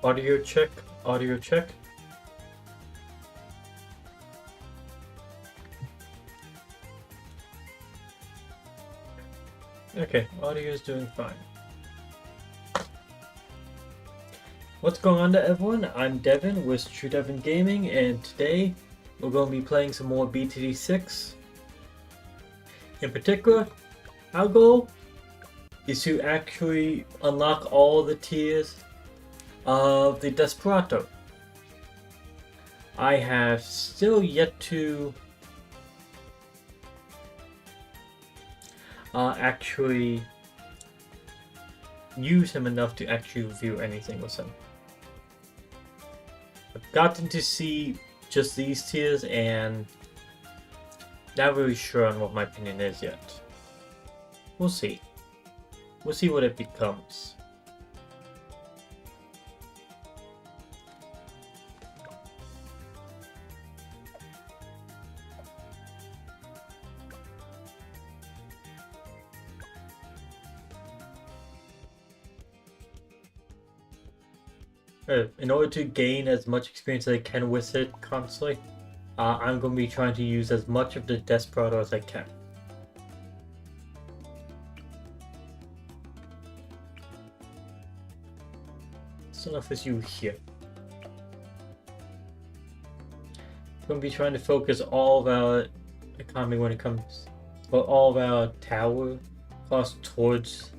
Audio check, audio check. Okay, audio is doing fine. What's going on to everyone? I'm Devin with TrueDevinGaming, and today we're going to be playing some more BTD6. In particular, our goal is to actually unlock all the tiers of the Desperado. I have still yet to actually use him enough to actually review anything with him. I've gotten to see just these tiers and not really sure on what my opinion is yet. We'll see. We'll see what it becomes. In order to gain as much experience as I can with it constantly, I'm going to be trying to use as much of the Desperado as I can. So enough is you here. I'm going to be trying to focus all of our economy when it comes, or all of our tower costs towards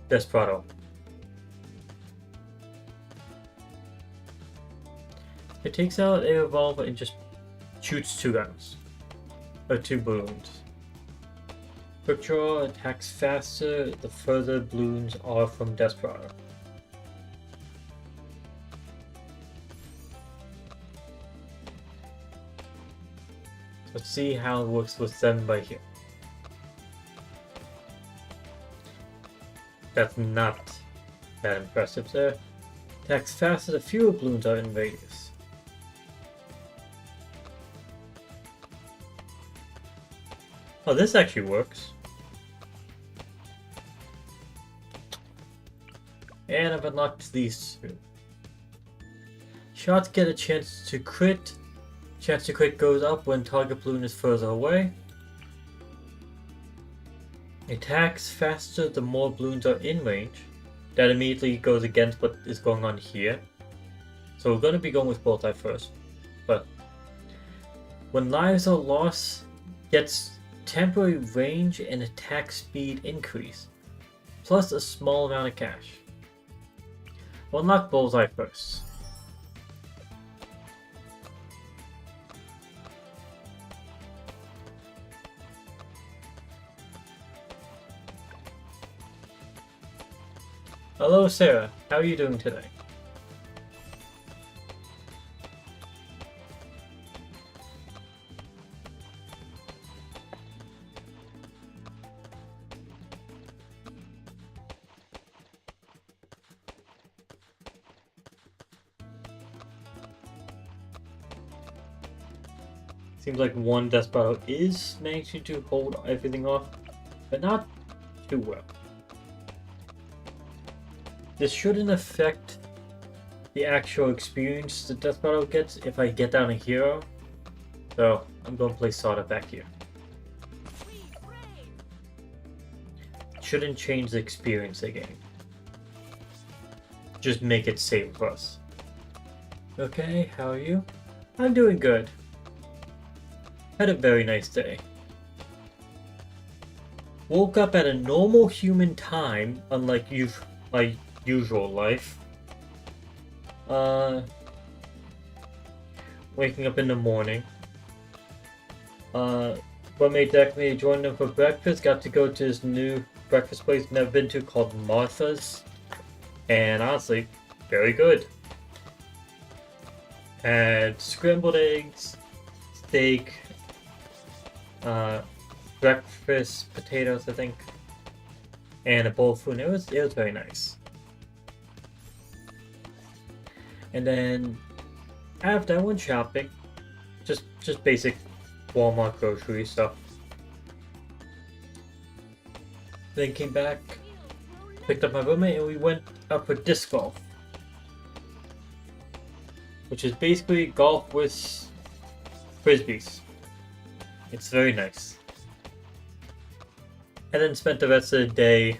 Desperado. It takes out a revolver and just shoots 2 guns. Or 2 balloons. Quick draw attacks faster the further balloons are from Desperado. Let's see how it works with them by here. That's not that impressive there. Attacks faster the fewer balloons are in radius. Oh, this actually works. And I've unlocked these 2. Shots get a chance to crit. Chance to crit goes up when target balloon is further away. Attacks faster the more balloons are in range. That immediately goes against what is going on here. So we're going to be going with both first. But when lives are lost, gets temporary range and attack speed increase, plus a small amount of cash. We'll unlock Bullseye first. Hello Sarah, how are you doing today? Seems like one Desperado is managing to hold everything off, but not too well. This shouldn't affect the actual experience the Desperado gets if I get down a hero, so I'm going to play Sada back here. Shouldn't change the experience they gain. Just make it safe for us. Okay, how are you? I'm doing good. Had a very nice day. Woke up at a normal human time, unlike my usual life. Waking up in the morning. Roommate definitely joined them for breakfast. Got to go to this new breakfast place never been to called Martha's. And honestly, very good. Had scrambled eggs, steak, breakfast potatoes, I think, and a bowl of food. It was very nice. And then after I went shopping, just basic Walmart grocery stuff. Then came back, picked up my roommate, and we went up for disc golf. which is basically golf with frisbees. It's very nice. And then spent the rest of the day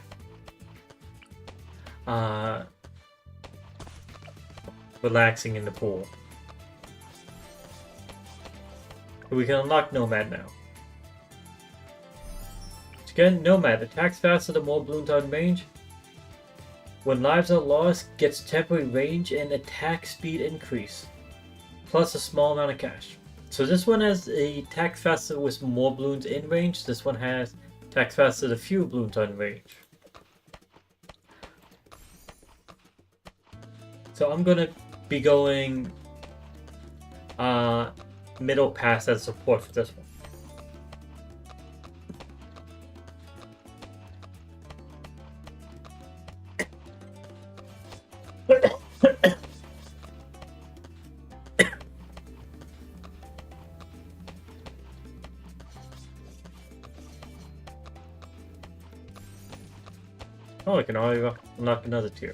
relaxing in the pool. We can unlock Nomad now. To get Nomad, attacks faster the more balloons are in range. When lives are lost, gets temporary range and attack speed increase, plus a small amount of cash. So this one has a attack faster with more balloons in range. This one has attack faster the fewer balloons are in range. So I'm gonna be going middle pass as support for this one. Oh, I can already unlock another tier.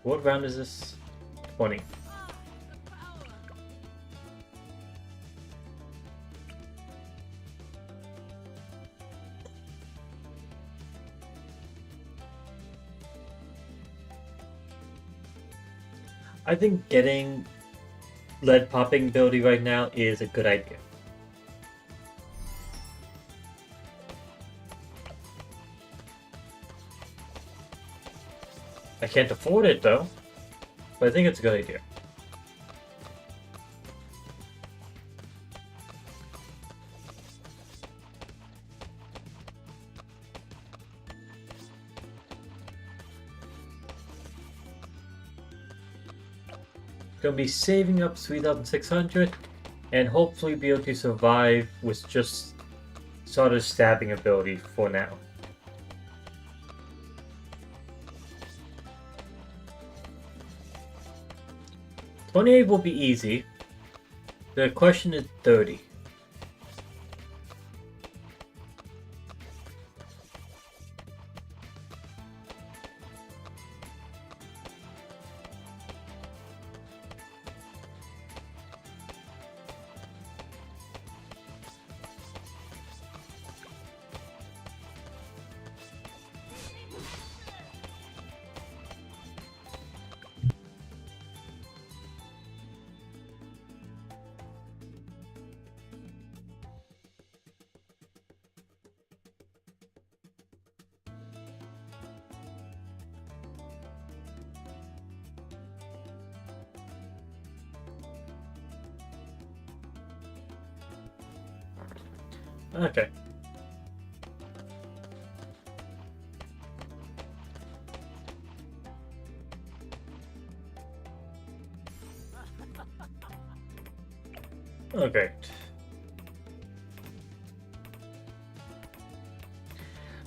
What round is this? 20. I think getting lead popping ability right now is a good idea. I can't afford it though, but I think it's a good idea. Gonna be saving up 3,600 and hopefully be able to survive with just sort of stabbing ability for now. $28 will be easy. The question is 30. Okay. Okay.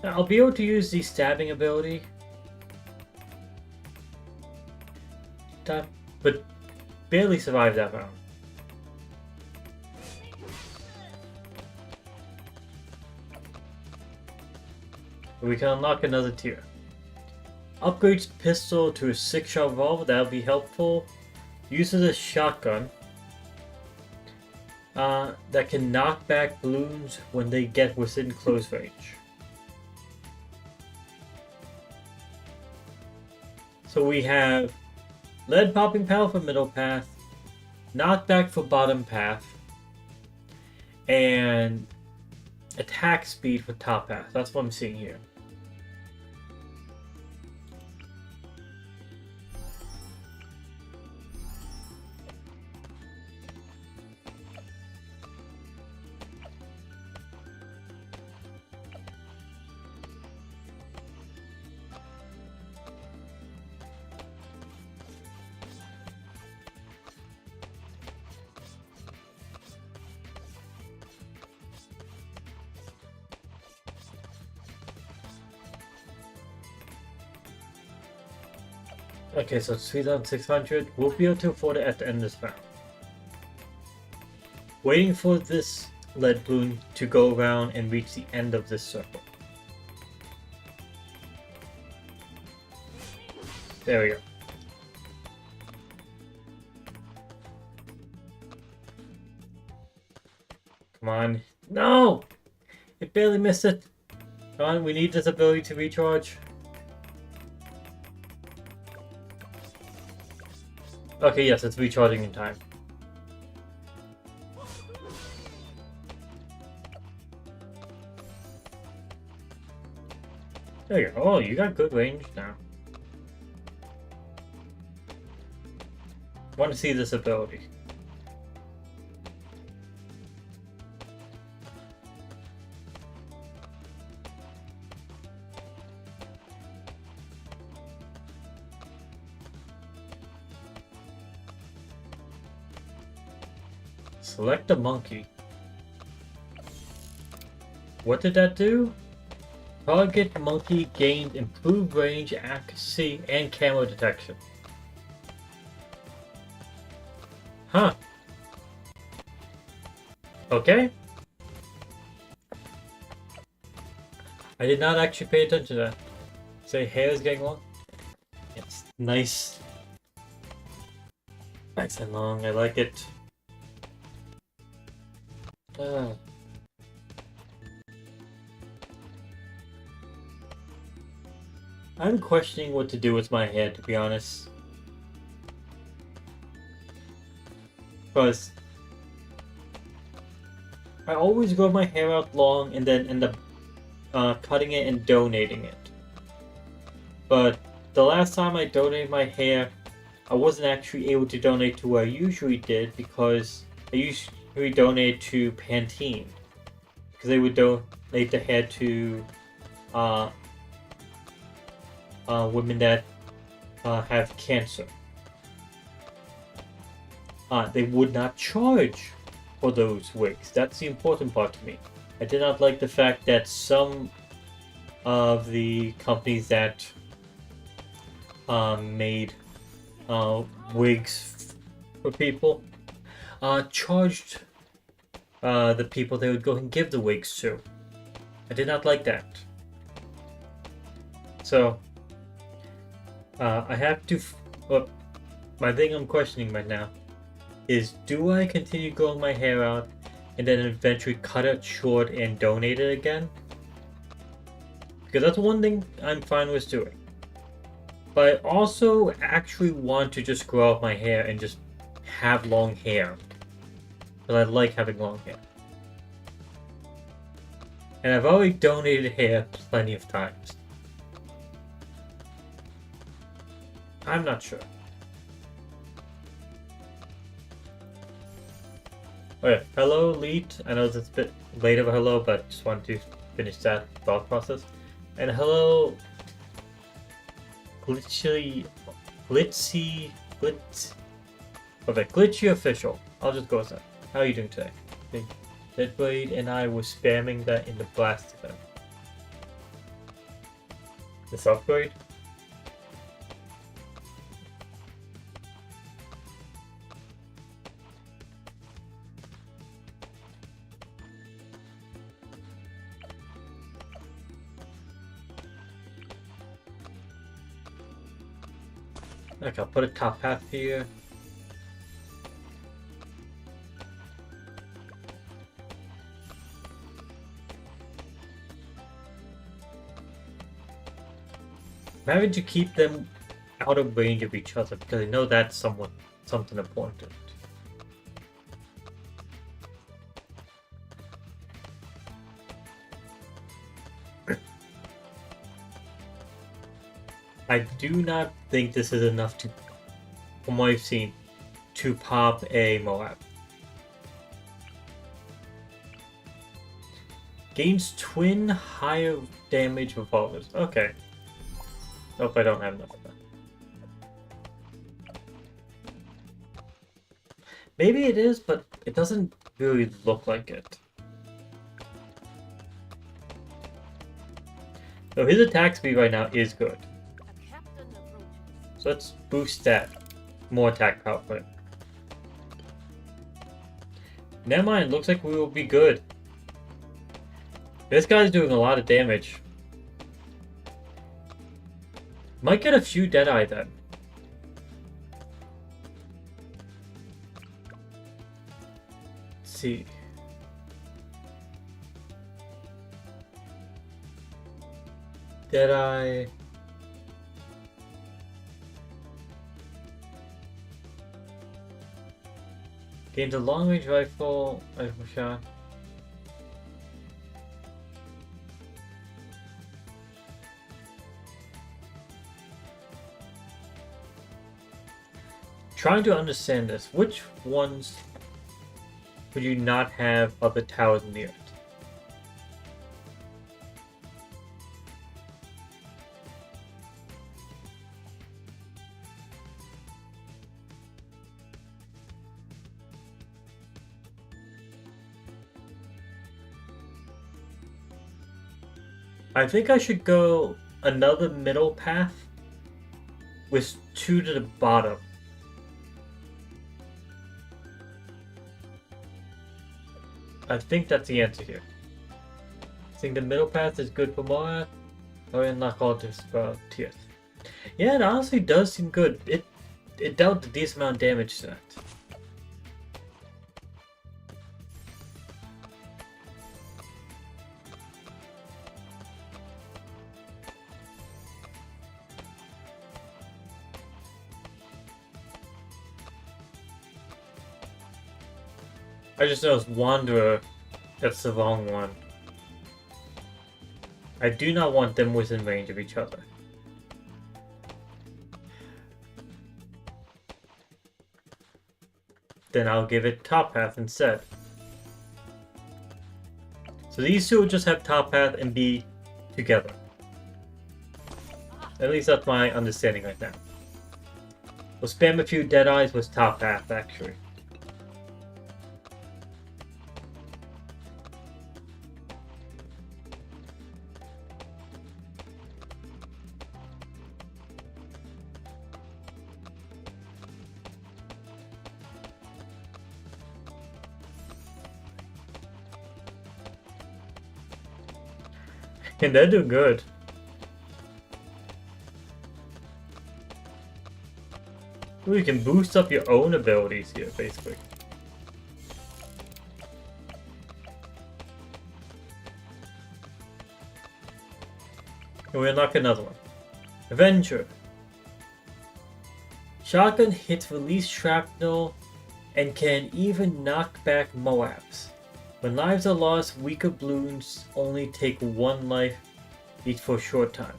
Now, I'll be able to use the stabbing ability. But barely survive that round. We can unlock another tier. Upgrades pistol to a 6-shot revolver, that'll be helpful. Uses a shotgun that can knock back balloons when they get within close range. So we have lead popping power for middle path, knockback for bottom path, and attack speed for top path. That's what I'm seeing here. Okay, so it's 3,600. We'll be able to afford it at the end of this round. Waiting for this lead balloon to go around and reach the end of this circle. There we go. Come on. No! It barely missed it. Come on, we need this ability to recharge. Okay, yes, it's recharging in time. There you go. Oh, you got good range now. Want to see this ability. Select a monkey. What did that do? Target monkey gained improved range, accuracy, and camo detection. Huh. Okay. I did not actually pay attention to that. Say hair is getting long? It's nice. Nice and long, I like it. I'm questioning what to do with my hair, to be honest. Because I always grow my hair out long and then end up cutting it and donating it. But the last time I donated my hair, I wasn't actually able to donate to where I usually did because I usually donate to Pantene. Because they would donate the hair to women that have cancer. They would not charge for those wigs. That's the important part to me. I did not like the fact that some of the companies that made wigs for people charged the people they would go and give the wigs to. I did not like that. So I have to. My thing I'm questioning right now is, do I continue growing my hair out and then eventually cut it short and donate it again? Because that's one thing I'm fine with doing. But I also actually want to just grow out my hair and just have long hair. Because I like having long hair. And I've already donated hair plenty of times. I'm not sure. Okay, hello, Leet. I know it's a bit late of a hello, but just wanted to finish that thought process. And hello, Glitchy Official. I'll just go with that. How are you doing today? Deadblade and I were spamming that in the blast event. This upgrade? Okay, I'll put a top half here. I'm having to keep them out of range of each other because I know that's something important. I do not think this is enough to, from what I've seen, to pop a Moab. Gains twin higher damage revolvers. Okay. Nope, I don't have enough of that. Maybe it is, but it doesn't really look like it. So his attack speed right now is good. So let's boost that. More attack power for him. Never mind, looks like we will be good. This guy's doing a lot of damage. Might get a few Deadeye then. Let's see. Deadeye. Gains a long-range rifle shot. Trying to understand this. Which ones would you not have other towers in the earth? I think I should go another middle path with 2 to the bottom. I think that's the answer here. I think the middle path is good for more. Or unlock all this tiers. Yeah, it honestly does seem good. It dealt a decent amount of damage to that. I just noticed Wanderer. That's the wrong one. I do not want them within range of each other. Then I'll give it top path instead. So these two will just have top path and be together. At least that's my understanding right now. We'll spam a few Deadeyes with top path actually. And they're doing good. Ooh, you can boost up your own abilities here, basically. And we unlock another one. Avenger. Shotgun hits release shrapnel and can even knock back Moabs. When lives are lost, weaker balloons only take 1 life each for a short time.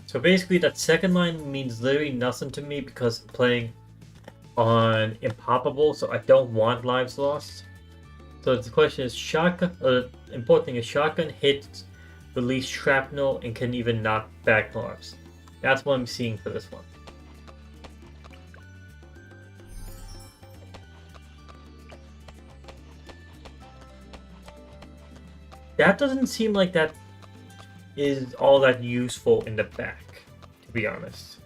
So basically that second line means literally nothing to me because I'm playing on Impoppable, so I don't want lives lost. So the question is shotgun, important thing is shotgun hits, release shrapnel, and can even knock back Moabs. That's what I'm seeing for this one. That doesn't seem like that is all that useful in the back, to be honest.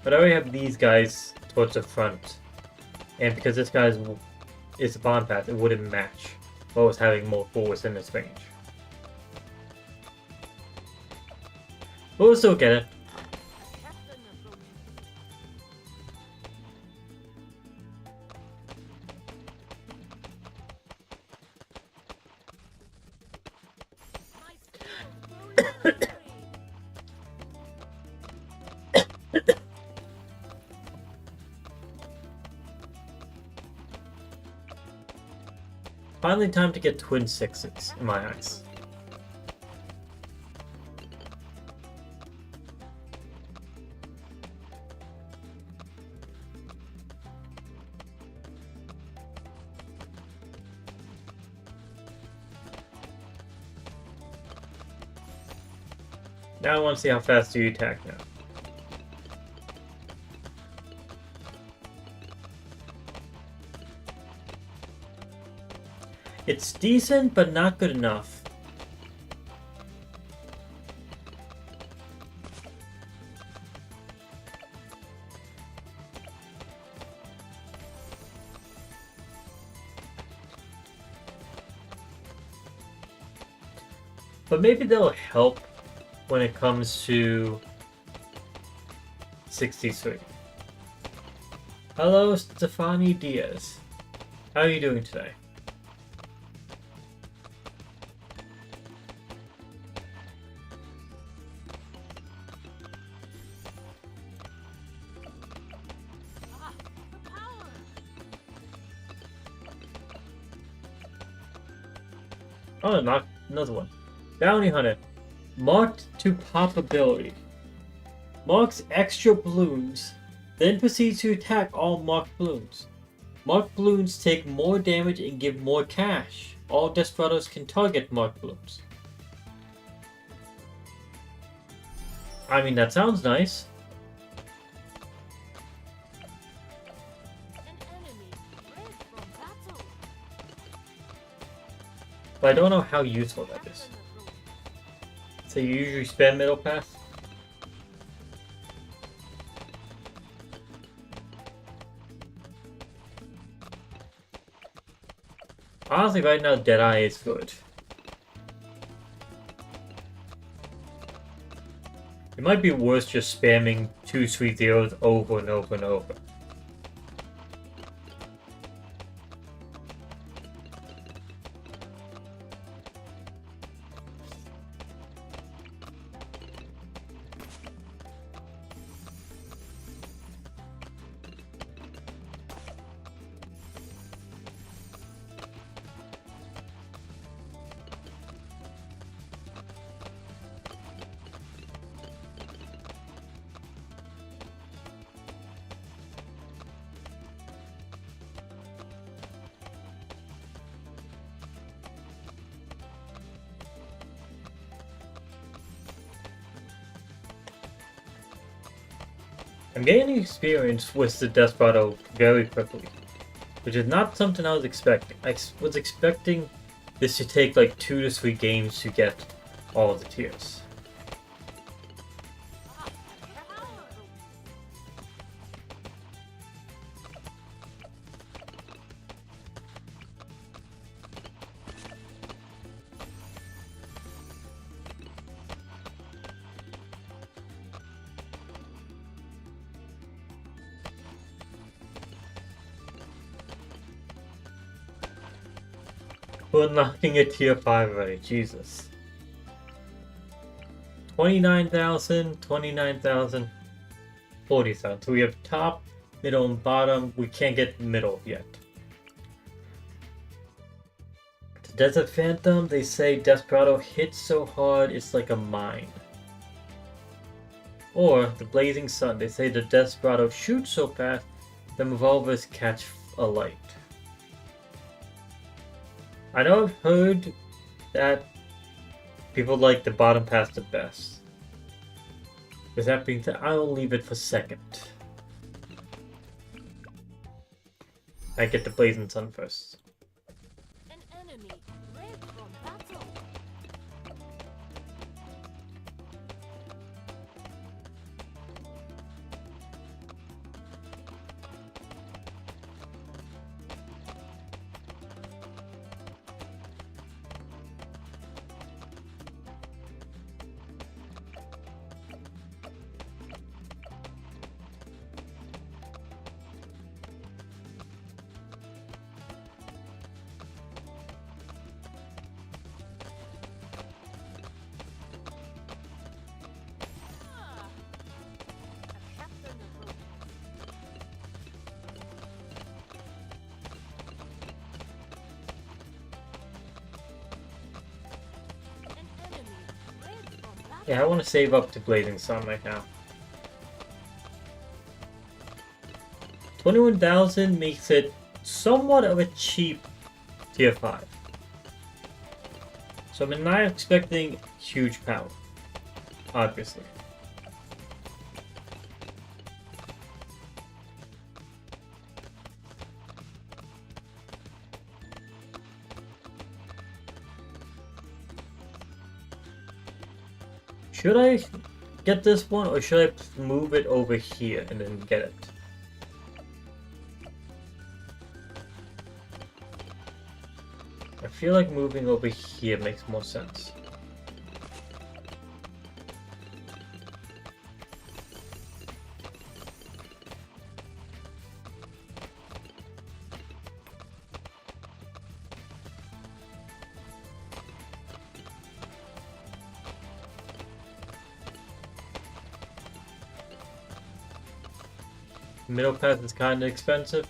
But I already have these guys towards the front. And because this guy is a bond path, it wouldn't match what was having more forwards in this range. But we'll still get it. Finally time to get twin 6s, in my eyes. Now I want to see how fast you attack now. It's decent, but not good enough. But maybe they'll help when it comes to 63. Hello, Stefani Diaz. How are you doing today? Oh, not another one. Bounty Hunter. Marked to pop ability. Marks extra balloons, then proceeds to attack all marked balloons. Marked balloons take more damage and give more cash. All Desperados can target marked balloons. I mean, that sounds nice. But I don't know how useful that is. So you usually spam middle path? Honestly, right now, Deadeye is good. It might be worse just spamming 2 sweet zeros over and over and over. I'm gaining experience with the Desperado very quickly, which is not something I was expecting. I was expecting this to take like 2 to 3 games to get all of the tiers. We're unlocking a tier 5 already, Jesus. 29,000, 29,000, 40,000. So we have top, middle, and bottom. We can't get middle yet. The Desert Phantom, they say Desperado hits so hard it's like a mine. Or the Blazing Sun, they say the Desperado shoots so fast the revolvers catch a light. I know I've heard that people like the bottom pass the best. With that being said, I'll leave it for second. I get the Blazing Sun first. An enemy red from battle. Yeah, I want to save up to Blazing Sun right now. 21,000 makes it somewhat of a cheap tier 5. So I'm not expecting huge power, obviously. Should I get this one, or should I move it over here and then get it? I feel like moving over here makes more sense. middle pass is kind of expensive.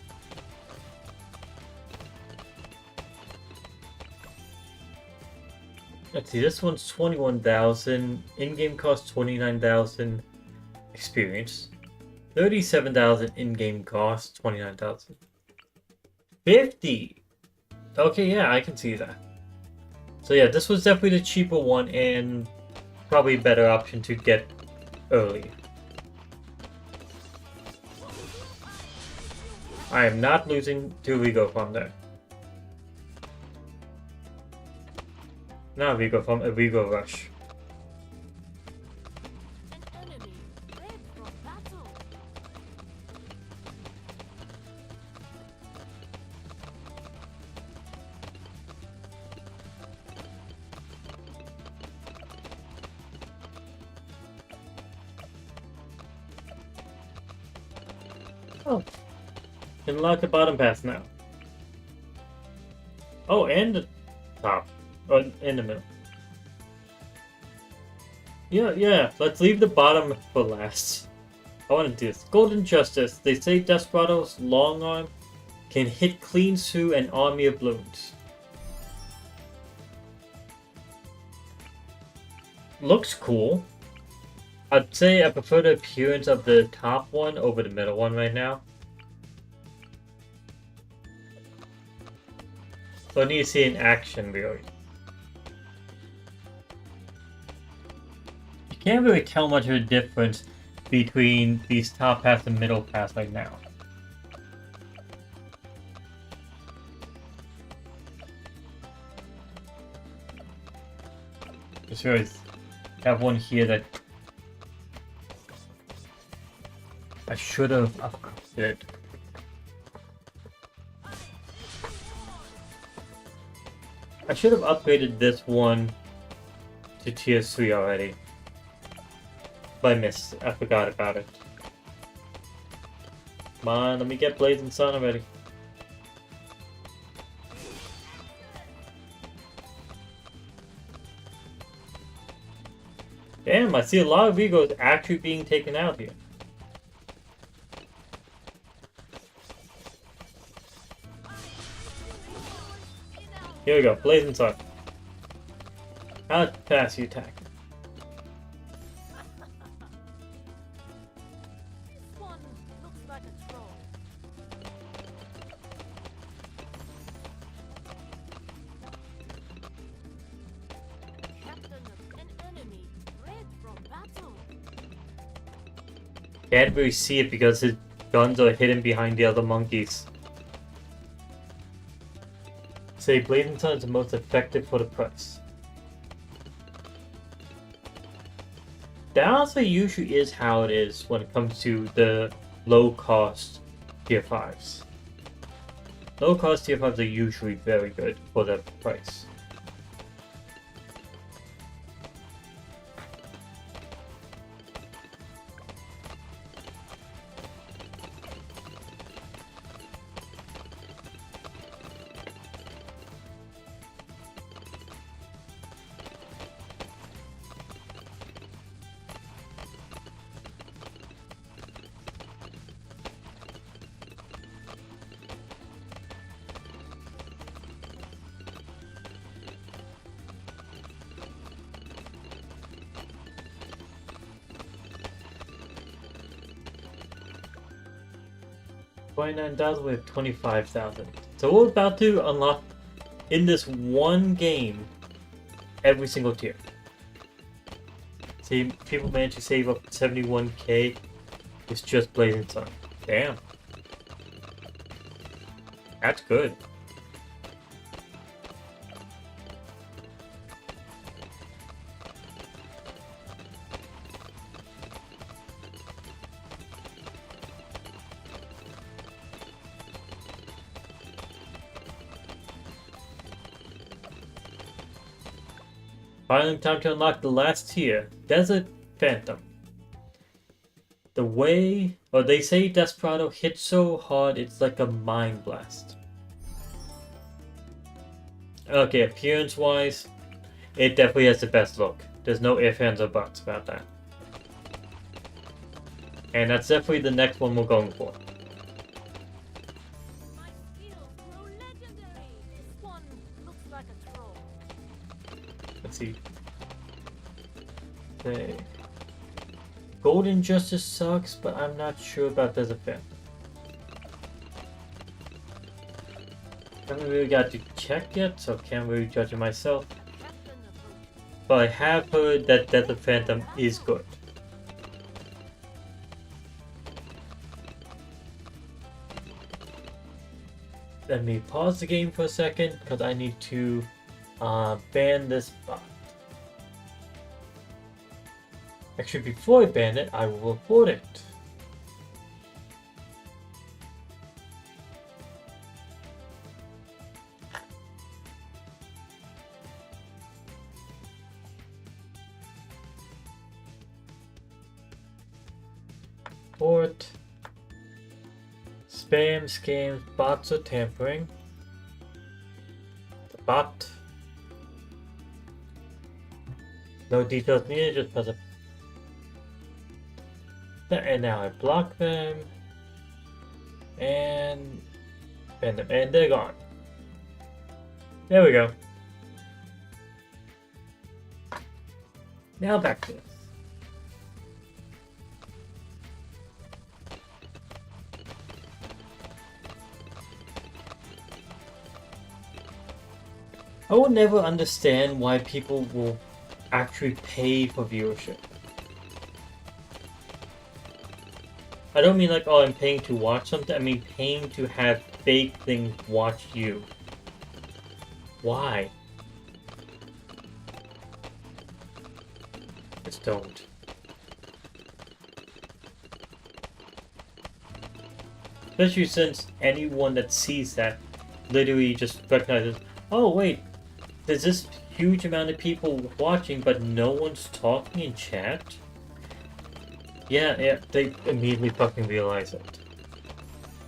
Let's see, this one's 21,000. In-game cost 29,000. Experience 37,000. In-game cost 29,000. 50. Okay, yeah, I can see that. So yeah, this was definitely the cheaper one and probably a better option to get early. I am not losing to Vigo from there. Not Vigo from a Vigo rush. An enemy fled from battle. Oh. Can lock the bottom pass now. Oh, and the top. Or in the middle. Yeah, let's leave the bottom for last. I want to do this. Golden Justice. They say Desperado's long arm can hit clean through an army of balloons. Looks cool. I'd say I prefer the appearance of the top one over the middle one right now. So I need to see in action, really. You can't really tell much of a difference between these top pass and middle pass right now. Just realized I have one here that I should have upgraded. I should have upgraded this one to tier 3 already. But I missed. I forgot about it. Come on, let me get Blazing Sun already. Damn, I see a lot of Vigos actually being taken out here. Here we go, Blazing Sun. How fast you attack? This one looks like a troll. Captain of an enemy fled from battle. Can't really see it because his guns are hidden behind the other monkeys. Say Blazing Sun is the most effective for the price. That also usually is how it is when it comes to the low cost tier 5s. Low cost tier 5s are usually very good for the price. $29,000 with 25,000. So we're about to unlock in this one game every single tier. See, people managed to save up 71k. It's just Blazing Sun. Damn. That's good. Finally, time to unlock the last tier, Desert Phantom. The way, or they say Desperado hits so hard it's like a mind blast. Okay, appearance wise, it definitely has the best look. There's no ifs, ands, or buts about that. And that's definitely the next one we're going for. retro. Let's see. Okay. Golden Justice sucks, but I'm not sure about Desert Phantom. Haven't really got to check yet, so can't really judge it myself. Captain approaching. But I have heard that Desert Phantom is good. Let me pause the game for a second, because I need to ban this bot. Actually, before I ban it, I will report it. Report. Spam, scams, bots or tampering. The bot. No details needed, just press a... And now I block them. And ban them. And they're gone. There we go. Now back to this. I will never understand why people will actually pay for viewership. I don't mean like, oh, I'm paying to watch something. I mean paying to have fake things watch you. Why? Just don't. Especially since anyone that sees that literally just recognizes, oh wait, there's this huge amount of people watching but no one's talking in chat? Yeah, they immediately fucking realize it.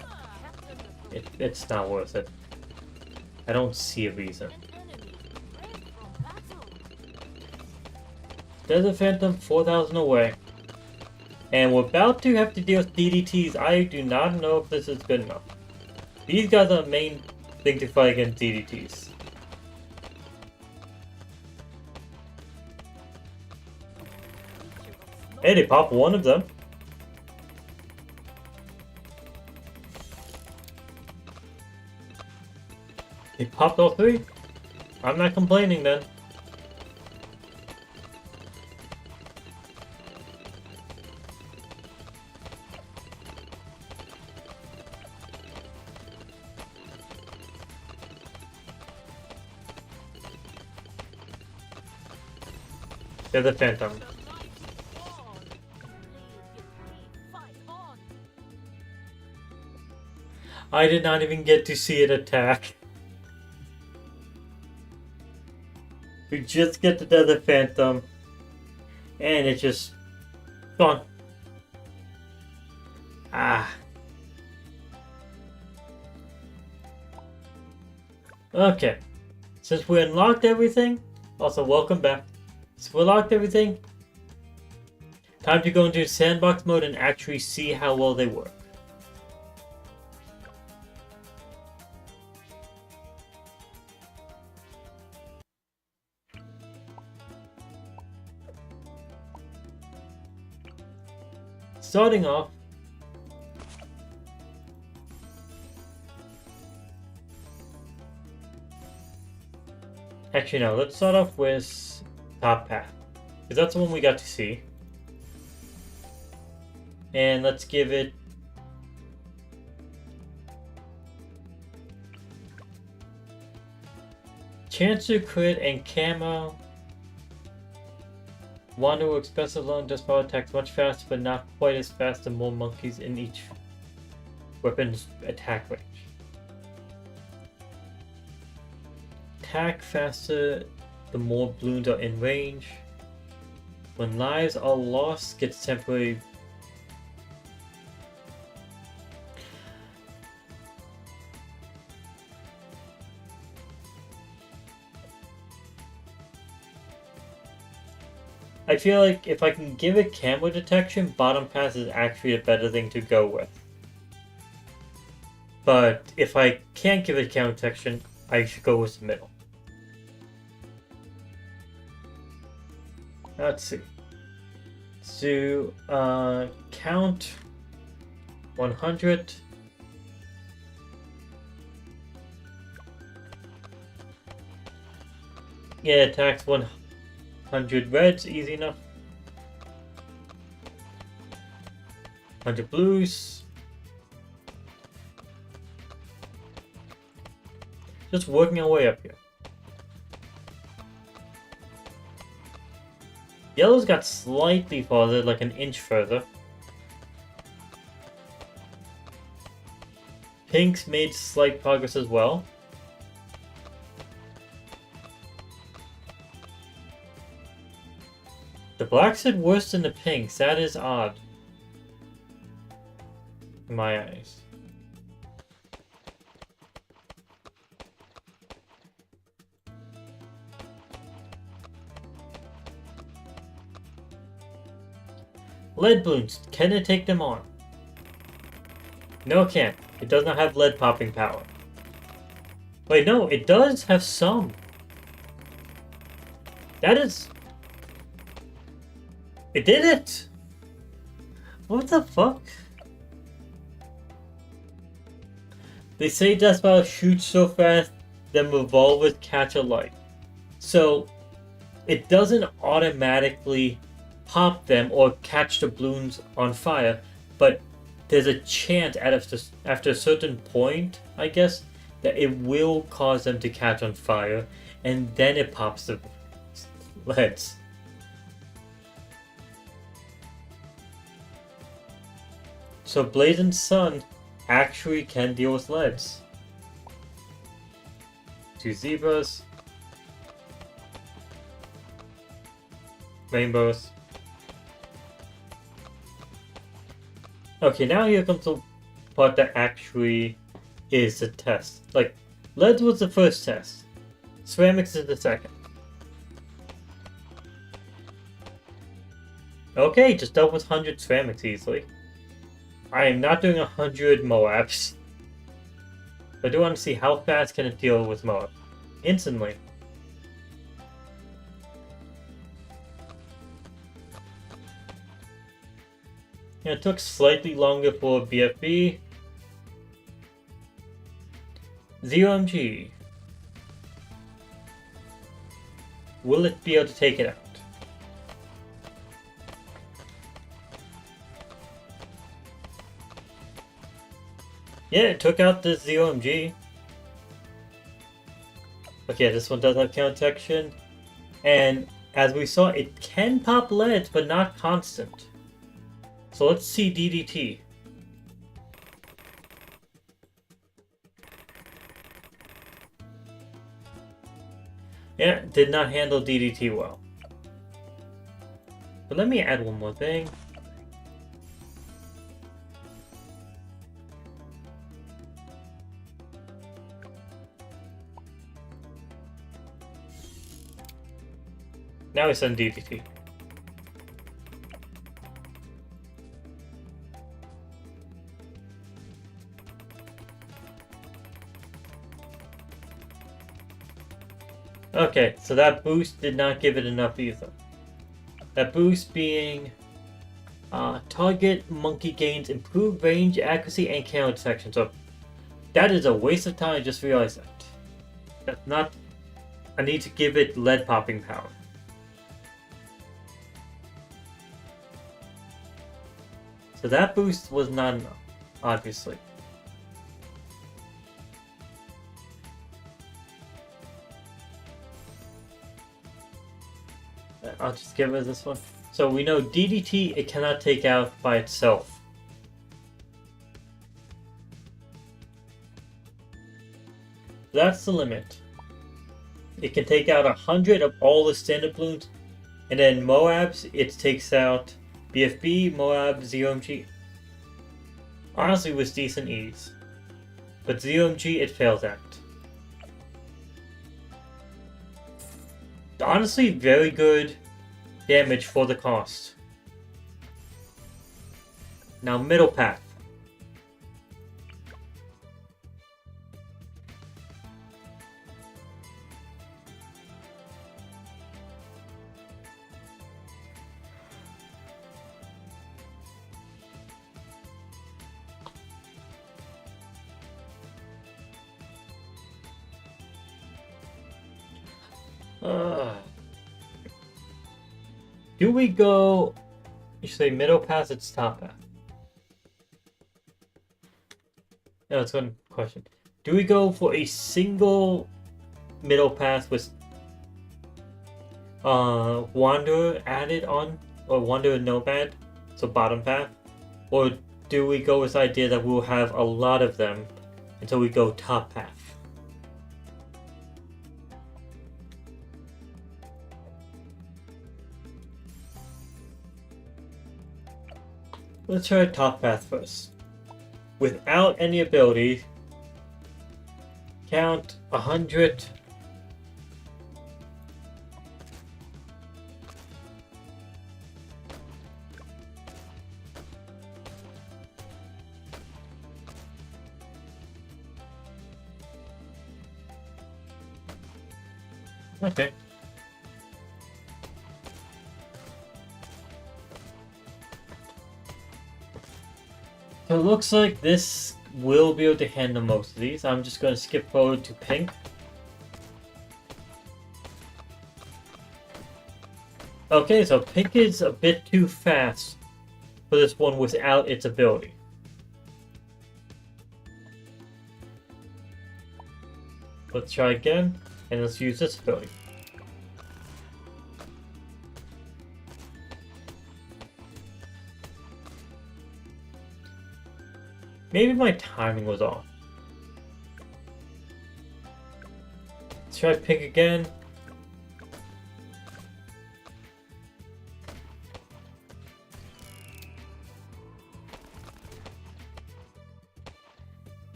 Captain approaching. It's not worth it. I don't see a reason. An enemy fled from battle. There's a Phantom 4,000 away. And we're about to have to deal with DDTs. I do not know if this is good enough. These guys are the main thing to fight against DDTs. Hey, they popped one of them. They popped all three? I'm not complaining then. They're the Phantom. The mighty fall. Leave it, fight on. I did not even get to see it attack. We just get to the Phantom, and it's just gone. Ah. Okay. Since we unlocked everything, also welcome back. Since we unlocked everything, time to go into sandbox mode and actually see how well they work. Starting off, actually no, let's start off with top path, because that's the one we got to see. And let's give it chance to crit and camo. Wander will expressive alone does power attacks much faster, but not quite as fast, and more monkeys in each weapon's attack range. Attack faster the more balloons are in range. When lives are lost, gets temporary. I feel like if I can give it camo detection, bottom pass is actually a better thing to go with. But if I can't give it camo detection, I should go with the middle. Let's see. So, count 100. Yeah, attacks 100 reds, easy enough. 100 blues. Just working our way up here. Yellow's got slightly farther, like an inch further. Pink's made slight progress as well. The blacks did worse than the pinks. That is odd. In my eyes. Lead balloons. Can it take them on? No, it can't. It does not have lead popping power. Wait, no, it does have some. That is... It did it! What the fuck? They say Desperado shoots so fast that revolvers catch a light. So, it doesn't automatically pop them or catch the balloons on fire, but there's a chance after a certain point, I guess, that it will cause them to catch on fire, and then it pops the leads. So Blazing Sun actually can deal with leads. 2 zebras. Rainbows. Okay, now here comes the part that actually is the test. Like, leads was the first test. Ceramics is the second. Okay, just dealt with 100 ceramics easily. I am not doing 100 Moabs. I do want to see how fast can it deal with Moab. Instantly. Yeah, it took slightly longer for BFB. 0MG. Will it be able to take it out? Yeah, it took out the 0MG. Okay, this one does have counter protection. And as we saw, it can pop leads, but not constant. So let's see DDT. Yeah, did not handle DDT well. But let me add one more thing. Now it's on DDT. Okay, so that boost did not give it enough either. That boost being target monkey gains improved range, accuracy, and counter detection. So that is a waste of time. I just realized that. That's not. I need to give it lead popping power. So that boost was not enough, obviously. I'll just give it this one. So we know DDT it cannot take out by itself. That's the limit. It can take out 100 of all the standard balloons, and then Moabs it takes out BFB, Moab, 0MG. Honestly, with decent ease. But 0MG it fails at. Honestly, very good damage for the cost. Now, middle path. Do we go... You say middle path, it's top path. No, that's one question. Do we go for a single middle path with Wanderer added on, or Wanderer Nomad, so bottom path? Or do we go with the idea that we'll have a lot of them until we go top path? Let's try top path first. Without any ability, count 100. Okay. So it looks like this will be able to handle most of these. I'm just going to skip forward to pink. Okay, so pink is a bit too fast for this one without its ability. Let's try again, and let's use this ability. Maybe my timing was off. Let's try pink again.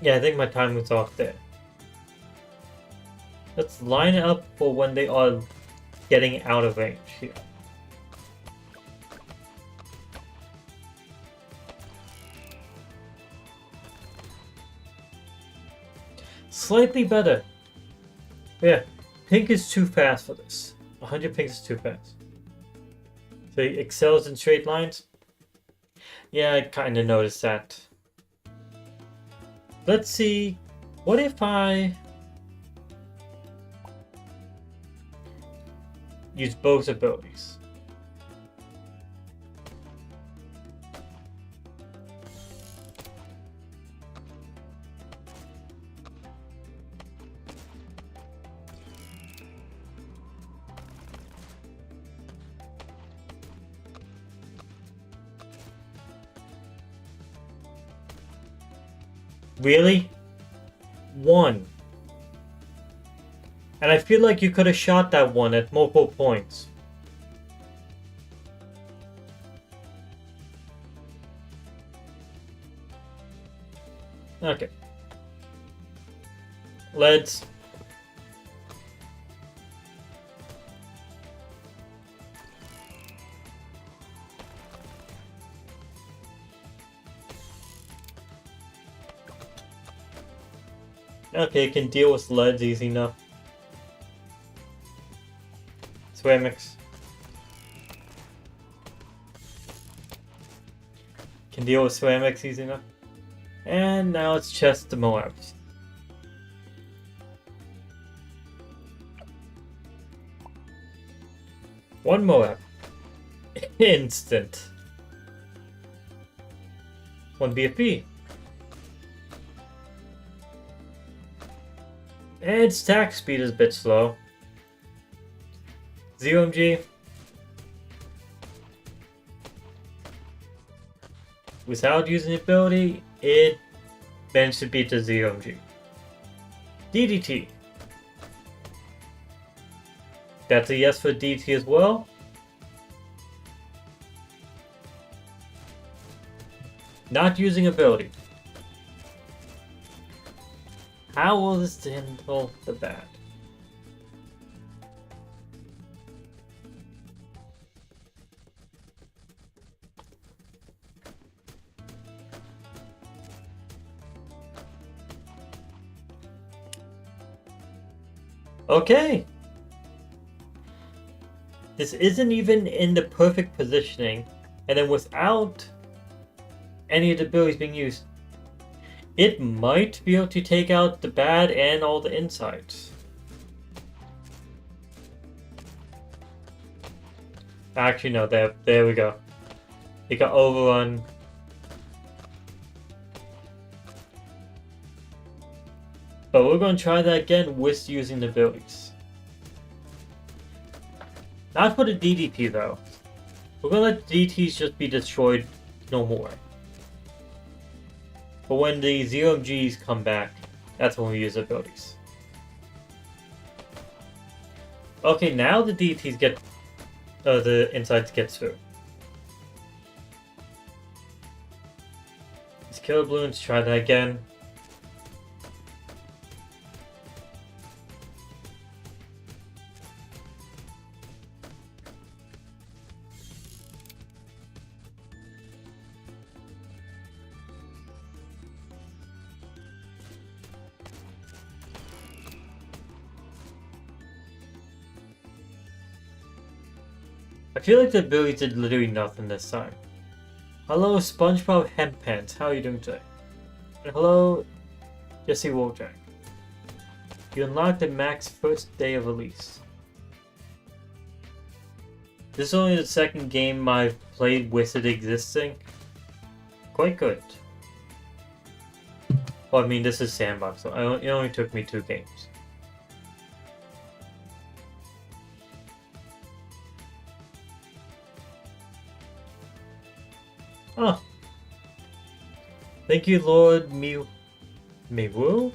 Yeah, I think my timing was off there. Let's line it up for when they are getting out of range here. Slightly better. Yeah, pink is too fast for this. 100 pink is too fast. So he excels in straight lines? Yeah, I kind of noticed that. Let's see. What if I use both abilities? Really? One. And I feel like you could have shot that one at multiple points. Okay. Let's... Okay, can deal with leads easy enough. Ceramics. Can deal with ceramics easy enough. And now it's just the Moabs. One Moab. Instant. One BFP. And its attack speed is a bit slow. 0 MG. Without using the ability, it managed to beat the 0 MG. DDT. That's a yes for DDT as well. Not using ability. How will this handle the bad? Okay. This isn't even in the perfect positioning, and then without any of the abilities being used, it might be able to take out the bad and all the insides. Actually, no, there we go. It got overrun. But we're going to try that again with using the abilities. Not for the DDT though. We're going to let DDTs just be destroyed no more. But when the ZMGs come back, that's when we use abilities. Okay, now the DDTs get... the insides get through. Let's kill balloons, try that again. I feel like the abilities did literally nothing this time. Hello, SpongeBob Hempants. How are you doing today? And hello, Jesse Wojak. You unlocked the max first day of release. This is only the second game I've played with it existing. Quite good. Well, I mean, this is Sandbox, so it only took me 2 games. Oh. Thank you, Lord Miwu,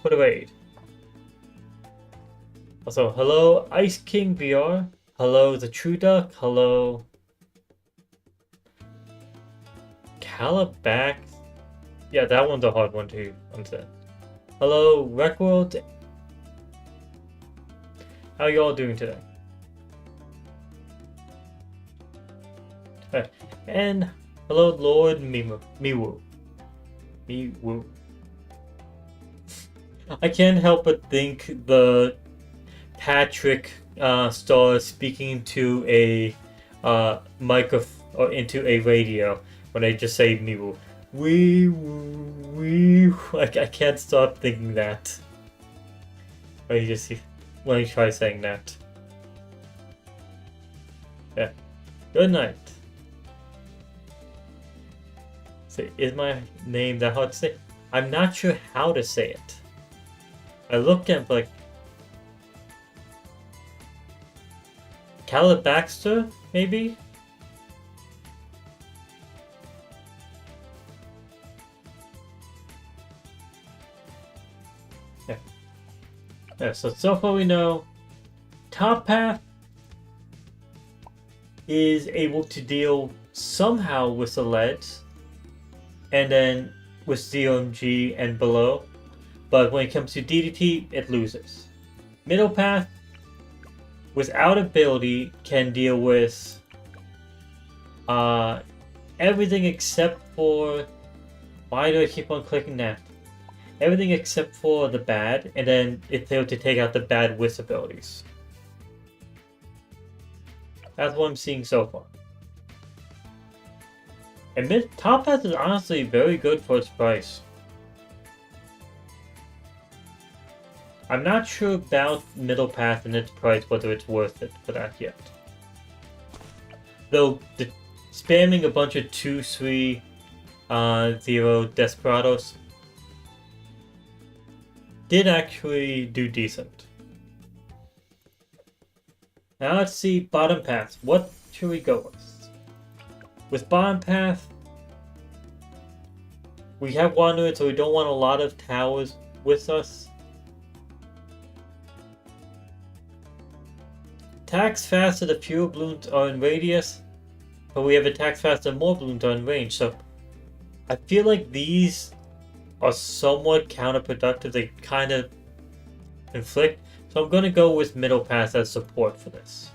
for the raid. Also, hello, Ice King VR. Hello, the True Duck. Hello, Calabac. Yeah, that one's a hard one to understand. Hello, Wreckworld. How y'all doing today? And hello, Lord Miwu. I can't help but think the Patrick star speaking into a microphone or into a radio when they just say Miwu. I can't stop thinking that. When you try saying that. Yeah. Good night. So is my name that hard to say? I'm not sure how to say it. I look at like Calabaxter, maybe? Yeah. Yeah, so far we know Top Path is able to deal somehow with the leads. And then with ZOMG and below. But when it comes to DDT, it loses. Middle path, without ability, can deal with everything except for... Why do I keep on clicking that? Everything except for the bad, and then it's able to take out the bad with abilities. That's what I'm seeing so far. And Top Path is honestly very good for its price. I'm not sure about Middle Path and its price, whether it's worth it for that yet. Though, spamming a bunch of 2-3-0 Desperados did actually do decent. Now let's see Bottom Path. What should we go with? With Bottom Path, we have Wanderer, so we don't want a lot of towers with us. Attacks faster the fewer balloons are in radius, but we have attacks faster the more balloons are in range, so I feel like these are somewhat counterproductive. They kind of conflict, so I'm going to go with Middle Path as support for this.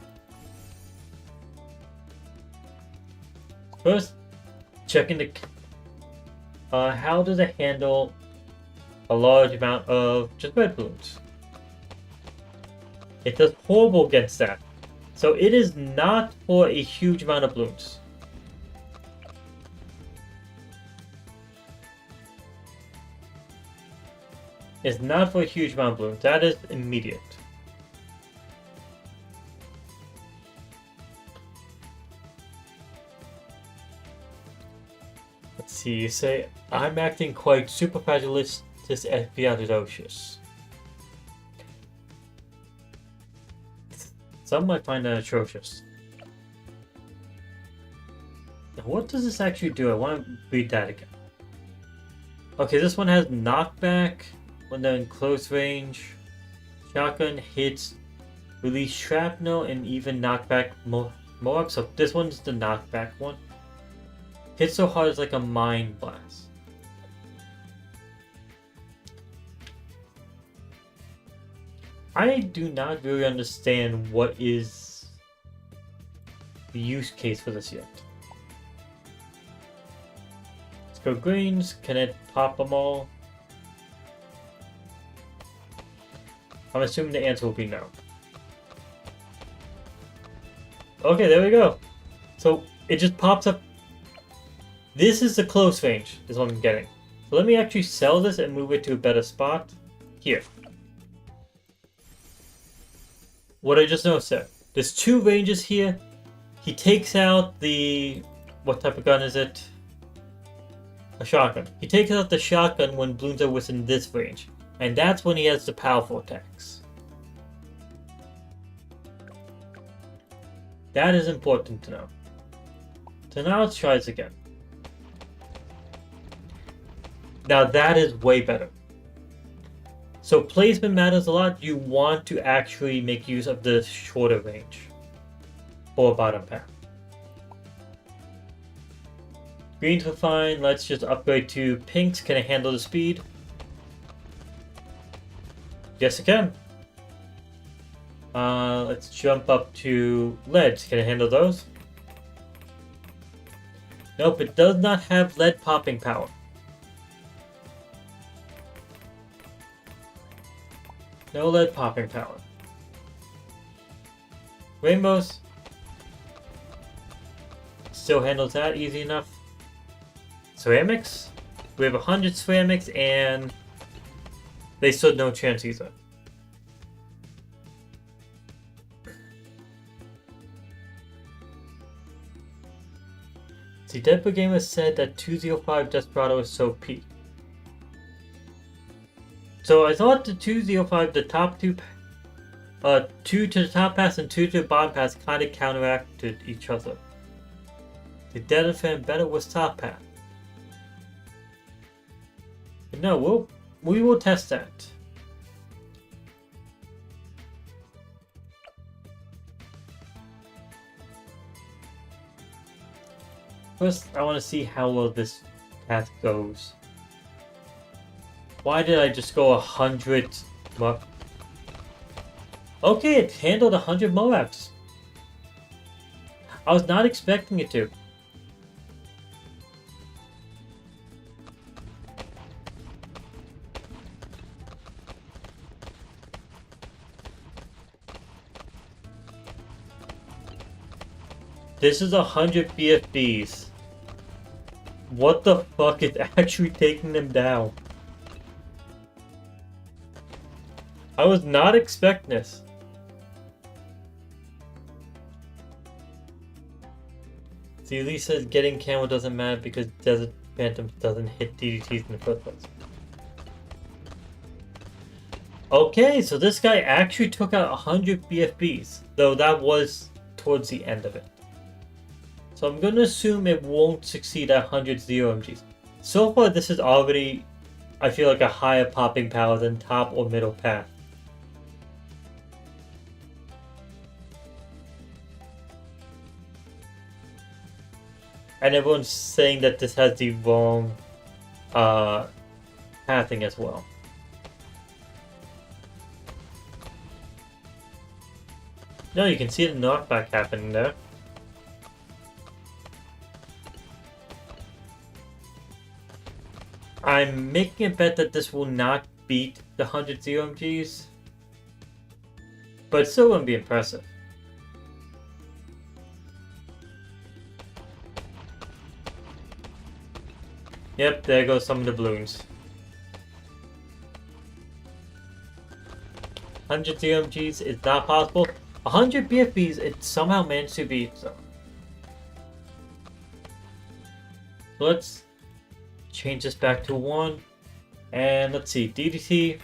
First, checking the how does it handle a large amount of just red balloons? It does horrible against that. So it is not for a huge amount of balloons. It's not for a huge amount of balloons. That is immediate. see, you say, I'm acting quite superfragilistous. Some might find that atrocious. Now, what does this actually do? I want to read that again. Okay, this one has knockback when they're in close range. Shotgun hits, release shrapnel, and even knockback more up. So this one's the knockback one. Hits so hard it's like a mind blast. I do not really understand what is the use case for this yet. Let's go greens. Can it pop them all? I'm assuming the answer will be no. Okay, there we go. So it just pops up. This is the close range, is what I'm getting. So let me actually sell this and move it to a better spot. Here. What I just noticed there. There's two ranges here. He takes out the... What type of gun is it? A shotgun. He takes out the shotgun when balloons are within this range. And that's when he has the powerful attacks. That is important to know. So now let's try this again. Now that is way better. So placement matters a lot. You want to actually make use of the shorter range or bottom path. Greens were fine. Let's just upgrade to pinks. Can I handle the speed? Yes, I can. Let's jump up to leads. Can I handle those? Nope, it does not have lead popping power. No lead popping power. Rainbows. Still handles that easy enough. Ceramics. We have 100 ceramics and they stood no chance either. See, Desperado Gamer said that 205 Desperado is so peak. So I thought the 205, the top two, 2 to the top pass and 2 to the bottom pass kind of counteracted each other. The Dead fan better was top path. But no, we will test that. First, I want to see how well this path goes. Why did I just go 100 more? Okay, it handled 100 Moabs. I was not expecting it to. This is 100 BFBs. What the fuck is actually taking them down? I was not expecting this. See, Lee says getting camo doesn't matter because Desert Phantom doesn't hit DDTs in the first place. Okay, so this guy actually took out 100 BFBs, though that was towards the end of it. So I'm gonna assume it won't succeed at 100 0MGs. So far, this is already, I feel like, a higher popping power than top or middle path. And everyone's saying that this has the wrong pathing as well. No, you can see the knockback happening there. I'm making a bet that this will not beat the 100 0MGs, but it's still going to be impressive. Yep, there goes some of the balloons. 100 0MGs is not possible. 100 BFBs, it somehow managed to beat, so. Let's change this back to 1. And let's see, DDT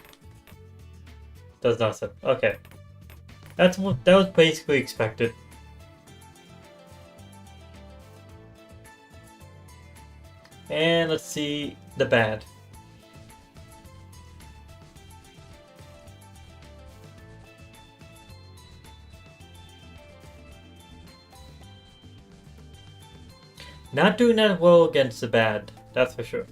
does not set. Okay. That was basically expected. And let's see the bad. Not doing that well against the bad, that's for sure.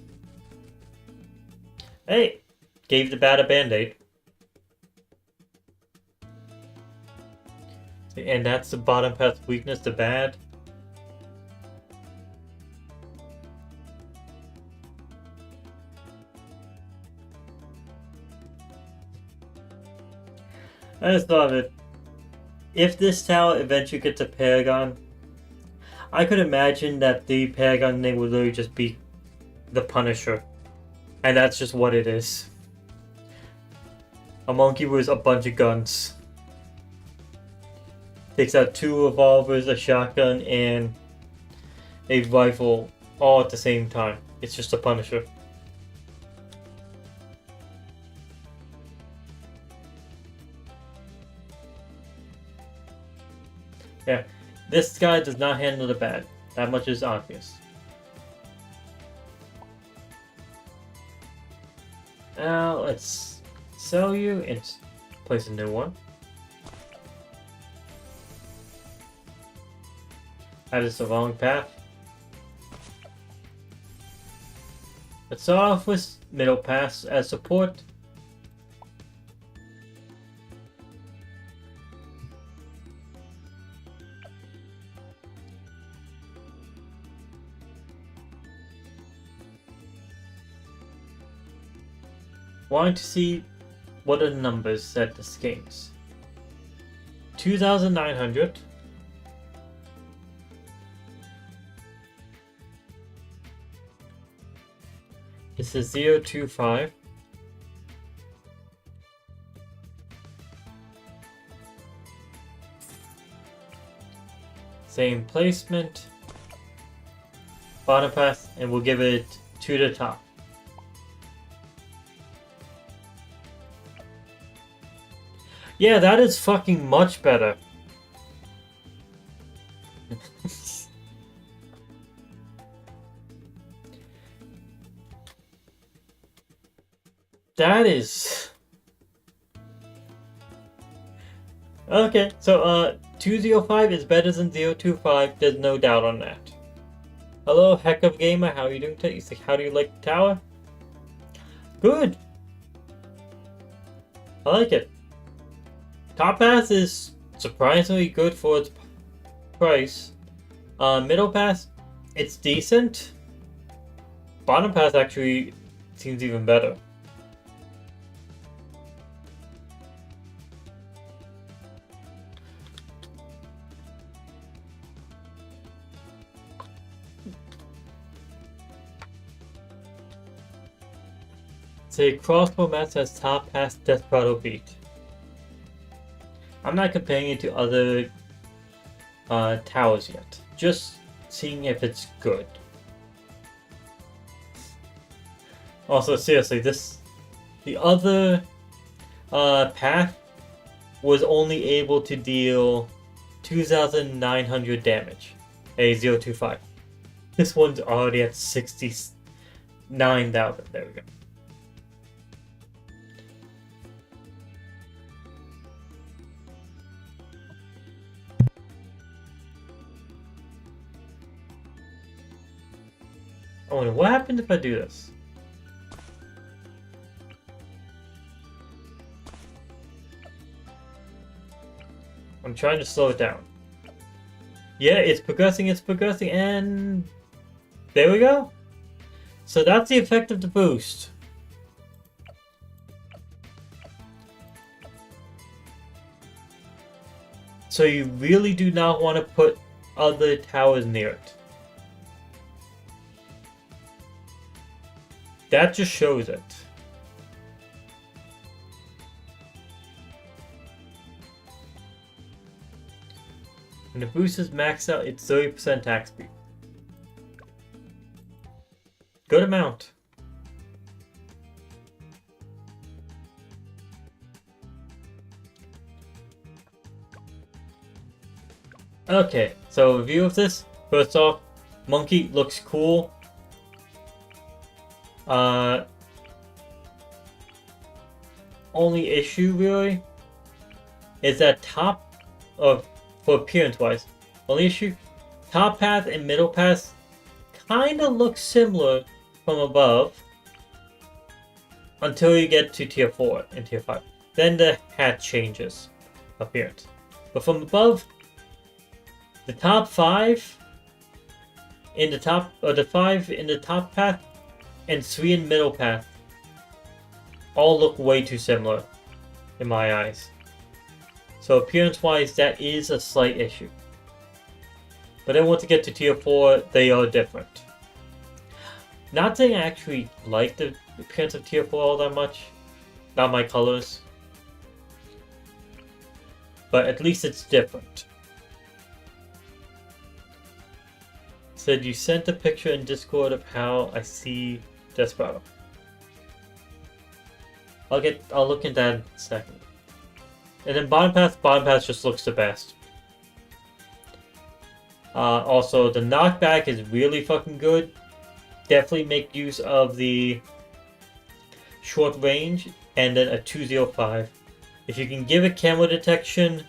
Hey, gave the bad a band-aid. And that's the bottom path's weakness, the bad. I just thought of it. If this tower eventually gets a Paragon, I could imagine that the Paragon name would literally just be the Punisher. And that's just what it is. A monkey with a bunch of guns. Takes out 2 revolvers, a shotgun, and a rifle all at the same time. It's just a Punisher. Yeah, this guy does not handle the bad. That much is obvious. Now let's sell you and place a new one. That is the wrong path. Let's start off with middle pass as support. Wanting to see what are the numbers that this games. 2,900. This is 025. Same placement. Bottom pass, and we'll give it to the top. Yeah, that is fucking much better. That is... Okay, so 205 is better than 025, there's no doubt on that. Hello, Heck of Gamer, how are you doing today? How do you like the tower? Good! I like it. Top pass is surprisingly good for its price. Middle pass, it's decent. Bottom pass actually seems even better. Say crossbow match has top pass Desperado beat. I'm not comparing it to other towers yet. Just seeing if it's good. Also, seriously, the other path was only able to deal 2,900 damage. A 025. This one's already at 69,000. There we go. Oh, and what happens if I do this? I'm trying to slow it down. Yeah, it's progressing, and... there we go! So that's the effect of the boost. So you really do not want to put other towers near it. That just shows it. When the boost is maxed out, it's 30% attack speed. Good amount. Okay, so review of this. First off, monkey looks cool. Only issue really is that top of for appearance wise. Only issue, top path and middle path kinda look similar from above until you get to tier 4 and tier 5. Then the hat changes appearance. But from above, the top 5 in the top, or the 5 in the top path and 3 in middle path all look way too similar in my eyes. So appearance wise, that is a slight issue. But then once you get to tier 4, they are different. Not saying I actually like the appearance of tier 4 all that much. Not my colors. But at least it's different. Said you sent a picture in Discord of how I see Desperado. I'll look into that in a second. And then bottom path just looks the best. Also, the knockback is really fucking good. Definitely make use of the short range and then a 205. If you can give it camera detection.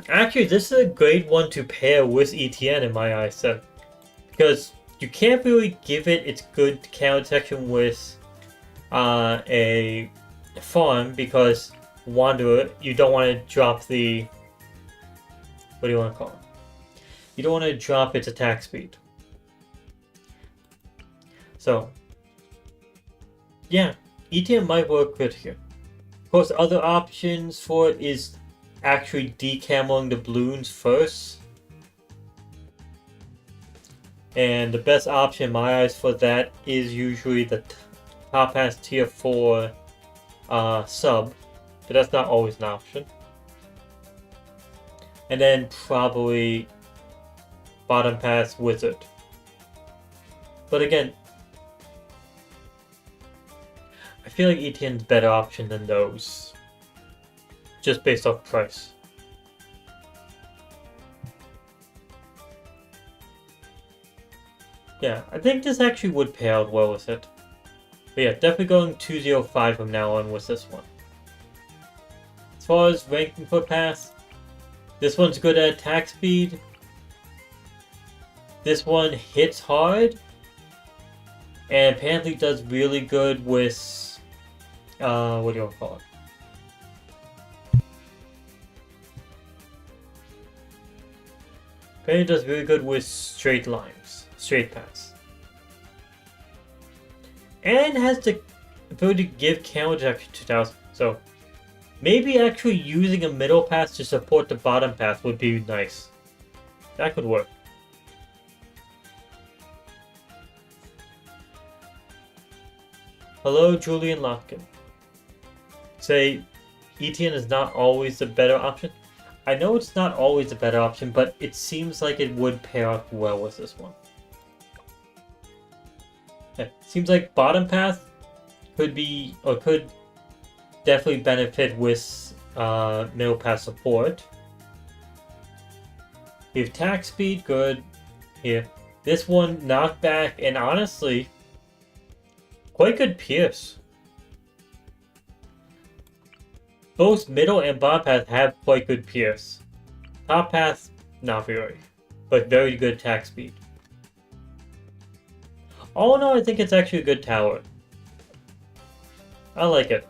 Actually, this is a great one to pair with ETN in my eyes, so. Because you can't really give it its good camera detection with a farm because Wanderer, you don't want to drop the, what do you want to call it? You don't want to drop its attack speed. So, yeah, ETN might work good here. Of course, other options for it is actually decamoing the balloons first. And the best option in my eyes for that is usually the top pass tier 4 sub, but that's not always an option. And then probably bottom pass wizard. But again, I feel like ETN's a better option than those, just based off price. Yeah, I think this actually would pair out well with it. But yeah, definitely going 205 from now on with this one. As far as ranking for pass, this one's good at attack speed. This one hits hard. And apparently does really good with, what do you want to call it? Apparently does really good with straight lines, straight paths. And has the ability to give camera detection 2000. So maybe actually using a middle path to support the bottom path would be nice. That could work. Hello, Julian Lotkin. Say, ETN is not always the better option. I know it's not always the better option, but it seems like it would pair up well with this one. Yeah, seems like bottom path could be, or could definitely benefit with middle path support. We have attack speed, good. Here. This one, knockback, and honestly, quite good pierce. Both middle and bottom path have quite good pierce. Top path, not very, but very good attack speed. All in all, I think it's actually a good tower. I like it.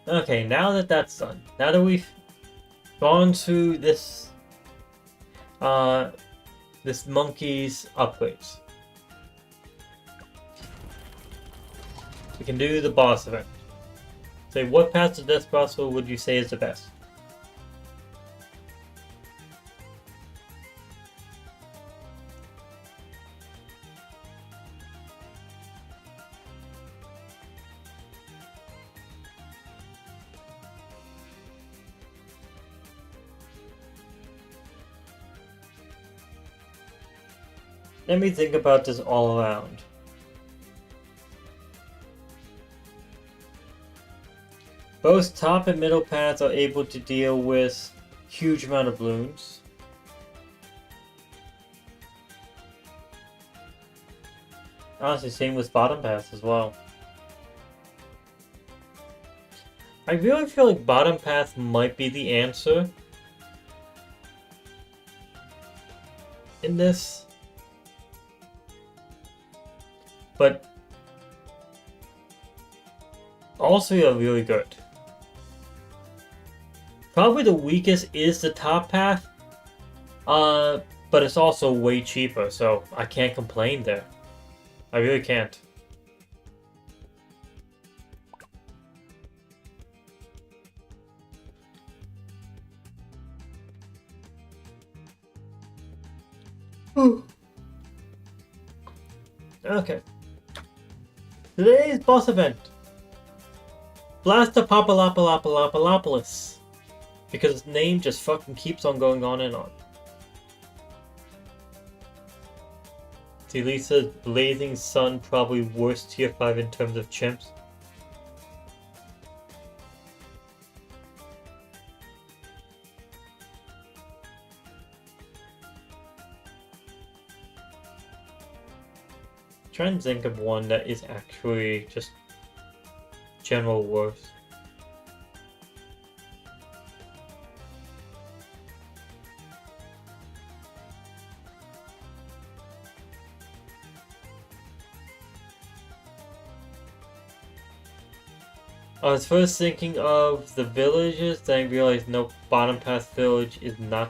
Okay, now that that's done, now that we've gone through this, this monkey's upgrades, we can do the boss event. Say, what path to Desperado would you say is the best? Let me think about this all around. Both top and middle paths are able to deal with huge amount of balloons. Honestly, same with bottom paths as well. I really feel like bottom path might be the answer in this. But also are really good. Probably the weakest is the top path. But it's also way cheaper, so I can't complain there. I really can't. Okay. Today's boss event. Blastapopalopalopolis. Because its name just fucking keeps on going on and on. See, Lisa's Blazing Sun, probably worst tier 5 in terms of chimps. Try and think of one that is actually just general worst. I was first thinking of the villages, then I realized no, bottom path village is not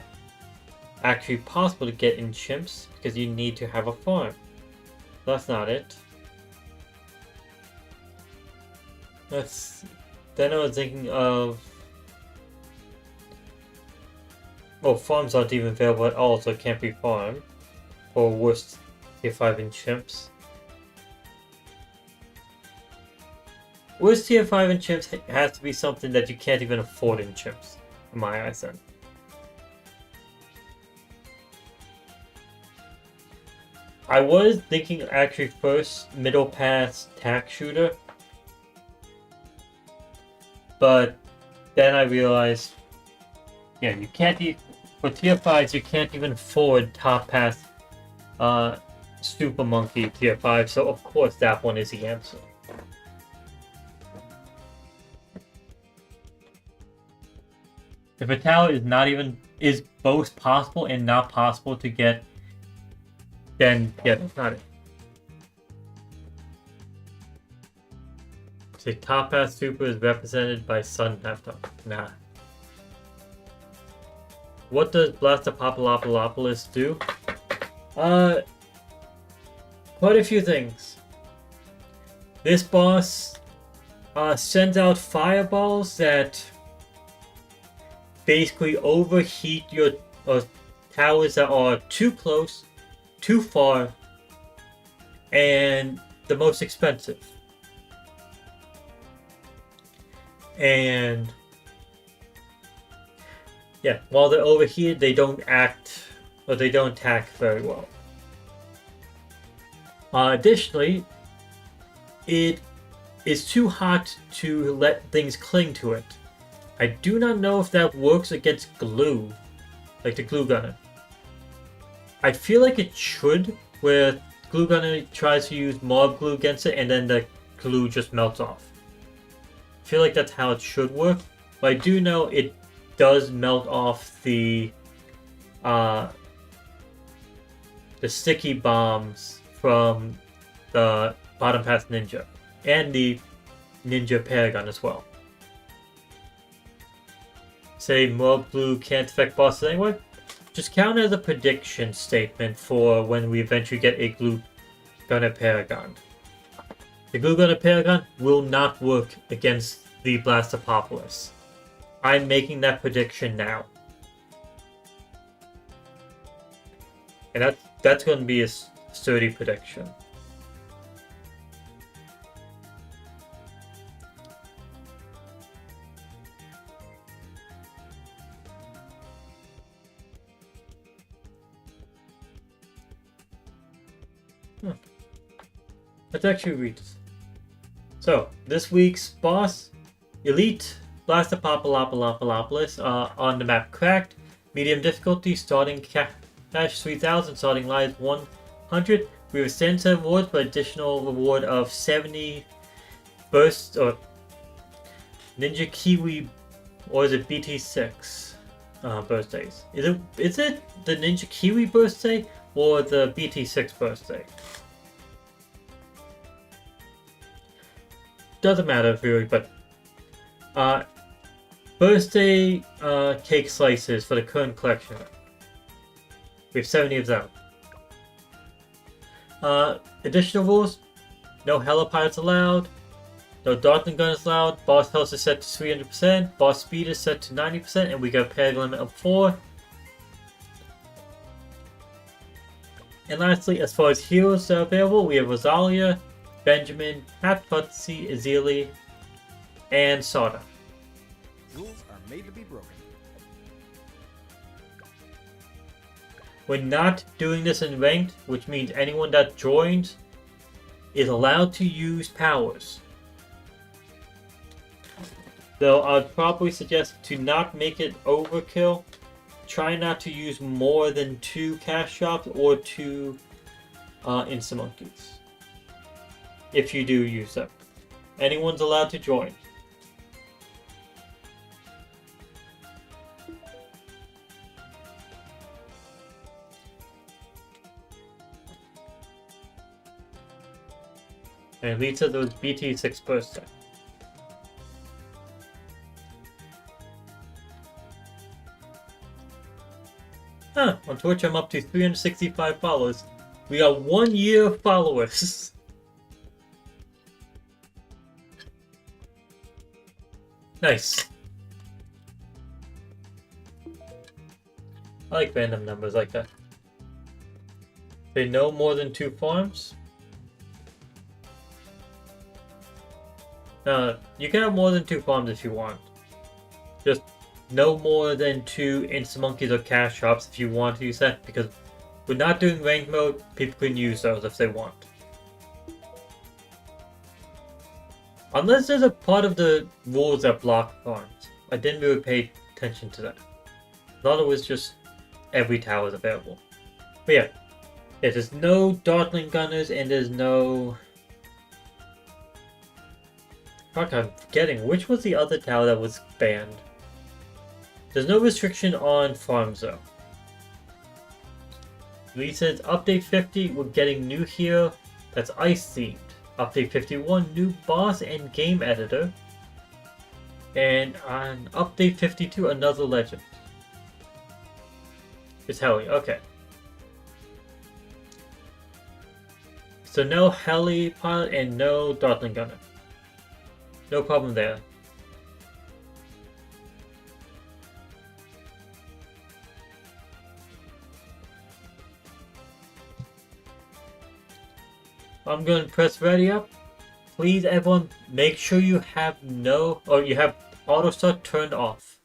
actually possible to get in chimps because you need to have a farm. That's not it. Then I was thinking of... well, farms aren't even available at all, so it can't be farmed. Or worst, tier 5 in chimps. Worst tier 5 in chimps has to be something that you can't even afford in chimps, in my eyes then. I was thinking actually first middle pass tack shooter, but then I realized, yeah, you can't for tier 5s you can't even afford top pass super monkey tier 5, so of course that one is the answer. If a tower is both possible and not possible to get, then yeah, that's not it. Say top path super is represented by Sun laptop. Nah. What does Blastapopalopolis do? Quite a few things. This boss sends out fireballs that basically overheat your towers that are too close, too far, and the most expensive. And yeah, while they're overheated, they don't act, or they don't attack very well. Additionally, it is too hot to let things cling to it. I do not know if that works against glue, like the glue gunner. I feel like it should, where glue gunner tries to use mob glue against it and then the glue just melts off. I feel like that's how it should work, but I do know it does melt off the sticky bombs from the bottom path ninja and the ninja paragon as well. Say mob glue can't affect bosses anyway. Just count as a prediction statement for when we eventually get a glue gunner paragon. The glue gunner paragon will not work against the Blastopolis. I'm making that prediction now. And that's going to be a sturdy prediction. Let's actually read this. So, this week's boss, Elite Blaster Papalopoulos, on the map Cracked, medium difficulty, starting cash 3000, starting lives 100. We have Santa rewards for additional reward of 70 bursts or Ninja Kiwi, or is it BT6 birthdays? Is it the Ninja Kiwi birthday or the BT6 birthday? Doesn't matter really, but birthday cake slices for the current collection. We have 70 of them. Additional rules: no helipads allowed, no Darkling guns allowed, boss health is set to 300%, boss speed is set to 90%, and we got a peg limit of 4. And lastly, as far as heroes that are available, we have Rosalia, Benjamin, Pat Putsy, Azili, and Sada. Rules are made to be broken. We're not doing this in ranked, which means anyone that joins is allowed to use powers. Though I'd probably suggest to not make it overkill. Try not to use more than 2 cash shops or 2 instant monkeys. If you do use them. Anyone's allowed to join. And Lisa, those BT6 birthday. On Twitch I'm up to 365 followers. We got 1 year of followers. Nice. I like random numbers like that. They know more than 2 farms? You can have more than 2 farms if you want. Just no more than 2 instant monkeys or cash shops if you want to use that, because we're not doing ranked mode, people can use those if they want. Unless there's a part of the rules that block farms. I didn't really pay attention to that. I thought it was just every tower is available. But yeah, there's no Darkling Gunners and there's no... Fuck, I'm forgetting. Which was the other tower that was banned? There's no restriction on farms though. Lee says, update 50, we're getting new hero that's ice themed. Update 51, new boss and game editor. And on update 52, another legend. It's Heli, okay. So no Heli pilot and no Darkling Gunner. No problem there. I'm going to press ready up. Please everyone make sure you have you have auto start turned off.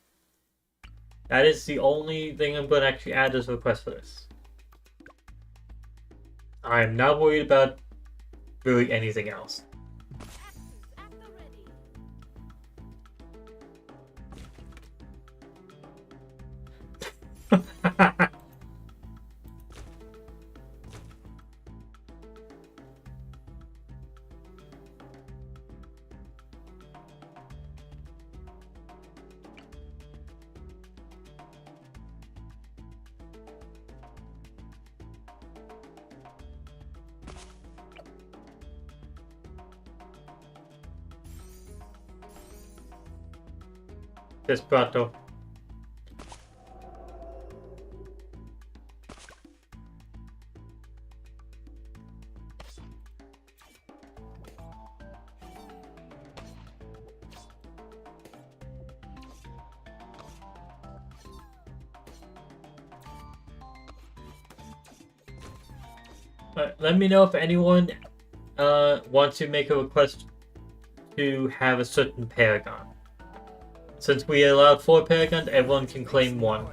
That is the only thing I'm going to actually add as a request for this. I'm not worried about really anything else. At the ready. Desperado. Let me know if anyone wants to make a request to have a certain Paragon. Since we allowed 4 Paragons, everyone can claim 1.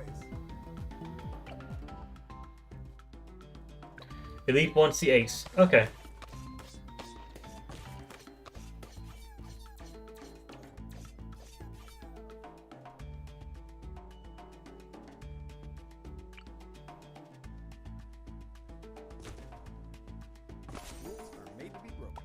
Elite wants the ace. Okay. Rules are made to be broken.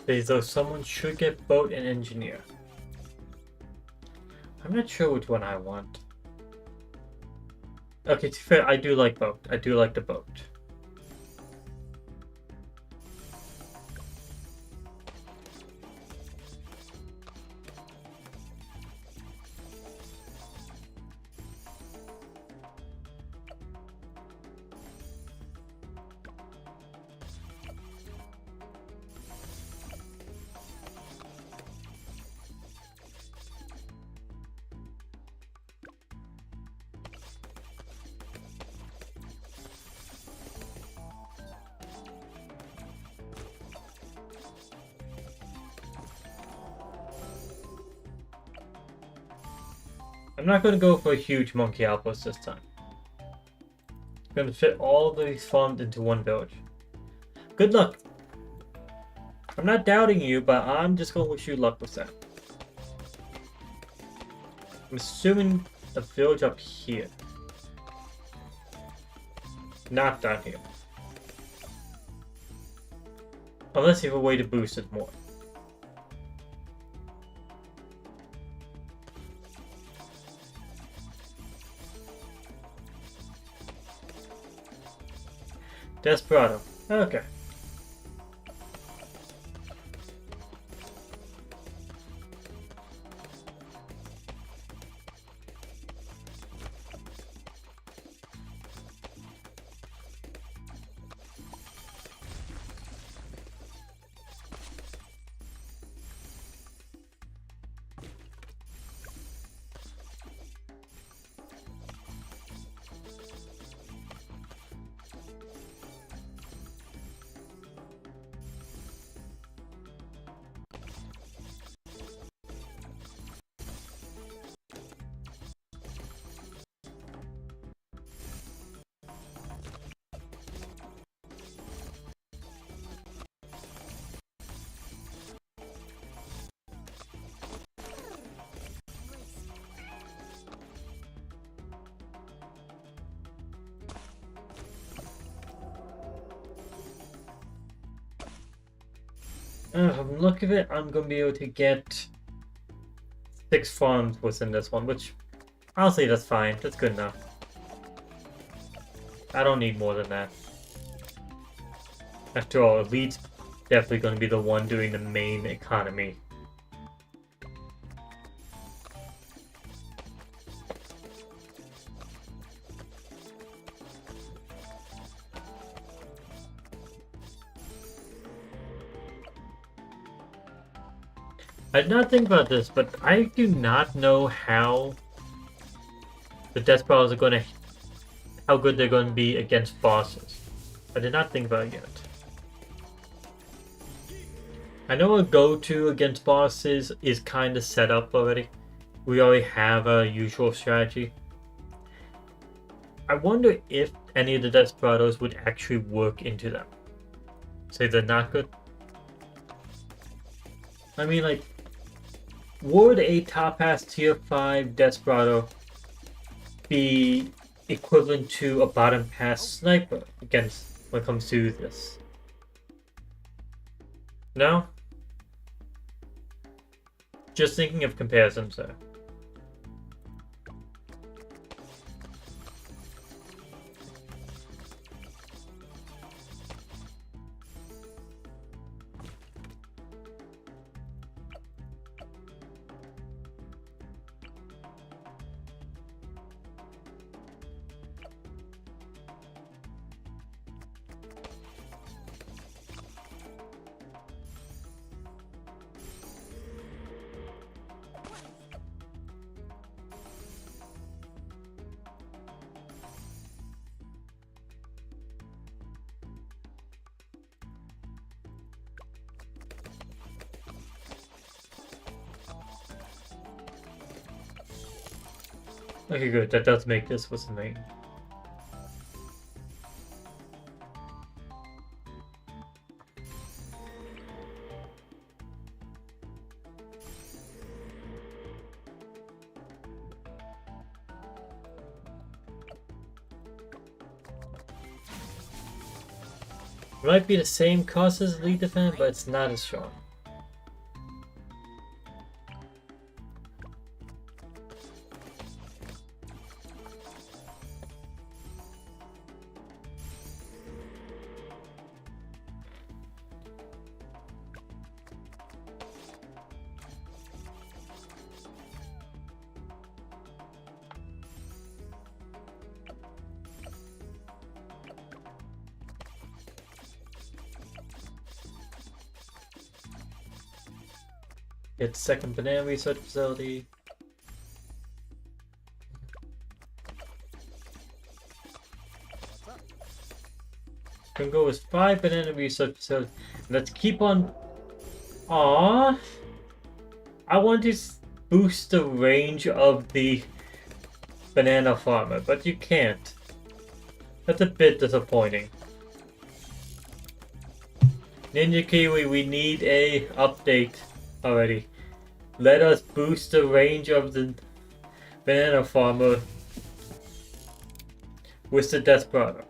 As though someone should get boat and engineer. I'm not sure which one I want. Okay, to be fair, I do like boat. I do like the boat. I'm not going to go for a huge monkey outpost this time. I'm going to fit all of these farms into one village. Good luck! I'm not doubting you, but I'm just going to wish you luck with that. I'm assuming a village up here. Not down here. Unless you have a way to boost it more. Desperado. Okay. From the look of it, I'm going to be able to get 6 farms within this one, which honestly, that's fine. That's good enough. I don't need more than that. After all, Elite's definitely going to be the one doing the main economy. I did not think about this, but I do not know how the Desperados are going to... how good they're going to be against bosses. I did not think about it yet. I know a go-to against bosses is kind of set up already. We already have a usual strategy. I wonder if any of the Desperados would actually work into them. Say they're not good. I mean, like, would a top pass tier 5 Desperado be equivalent to a bottom pass sniper against when it comes to this? No? Just thinking of comparisons there. Okay, good. That does make this what's the main. It might be the same cost as Elite Defend, but it's not as strong. Get second banana research facility. What's up? Can go with 5 banana research facilities. Let's keep on. Aww. I want to boost the range of the banana farmer, but you can't. That's a bit disappointing. Ninja Kiwi, we need a update already. Let us boost the range of the banana farmer with the Desperado.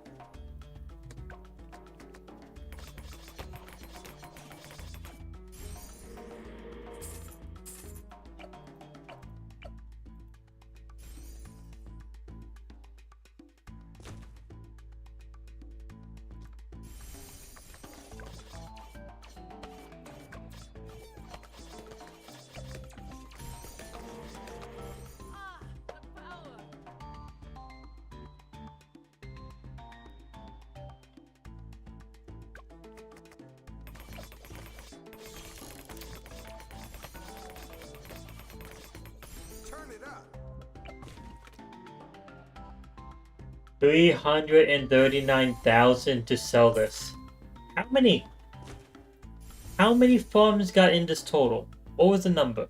Ah, the power. Turn it up. 339,000 to sell this. How many? How many farms got in this total? What was the number?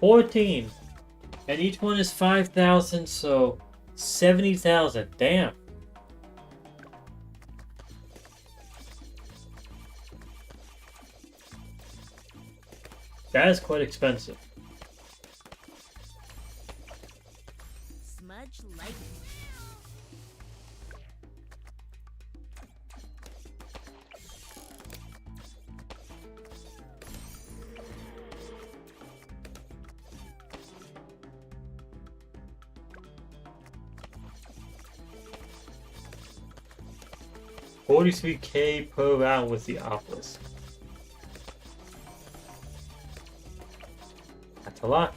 $14. And each one is 5,000, so 70,000. Damn. That is quite expensive. Smudge lightning. $43K per round with the obelisk. That's a lot.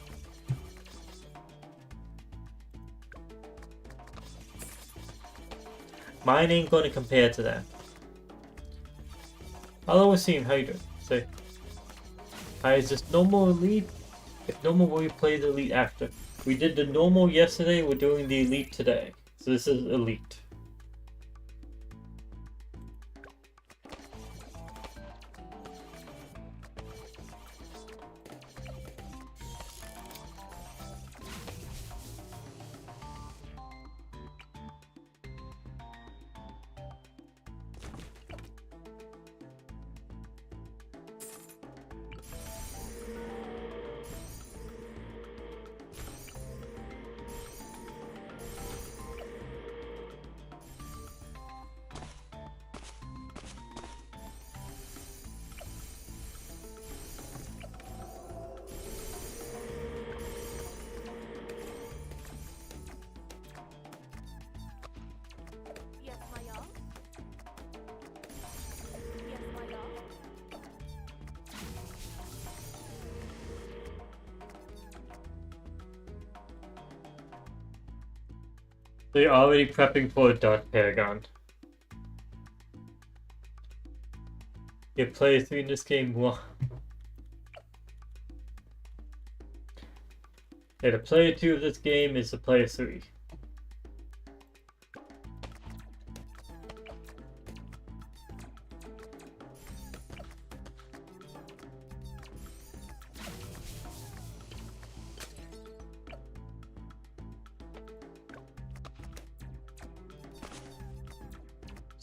Mine ain't gonna compare to that. Hello, Wasim, how you doing? Say, hi, is this normal elite? If normal, we play the elite after. We did the normal yesterday, we're doing the elite today. So this is elite. Yes, my love. Yes, my love. They're already prepping for a Dark Paragon. You play 3 in this game, well. Yeah, the player 2 of this game is the player 3.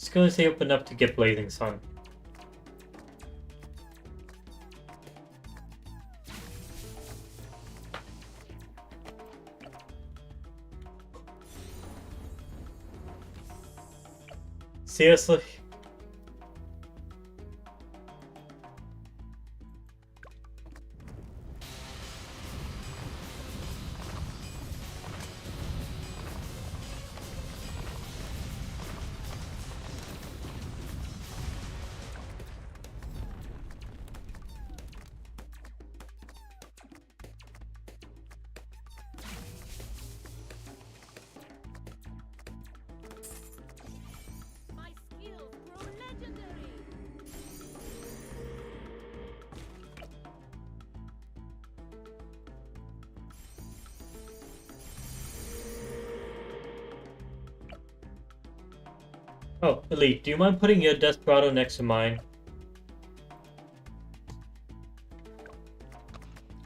Just gonna save up enough to get Blazing Sun. Seriously? My skills grow legendary. Oh, Elite, do you mind putting your Desperado next to mine?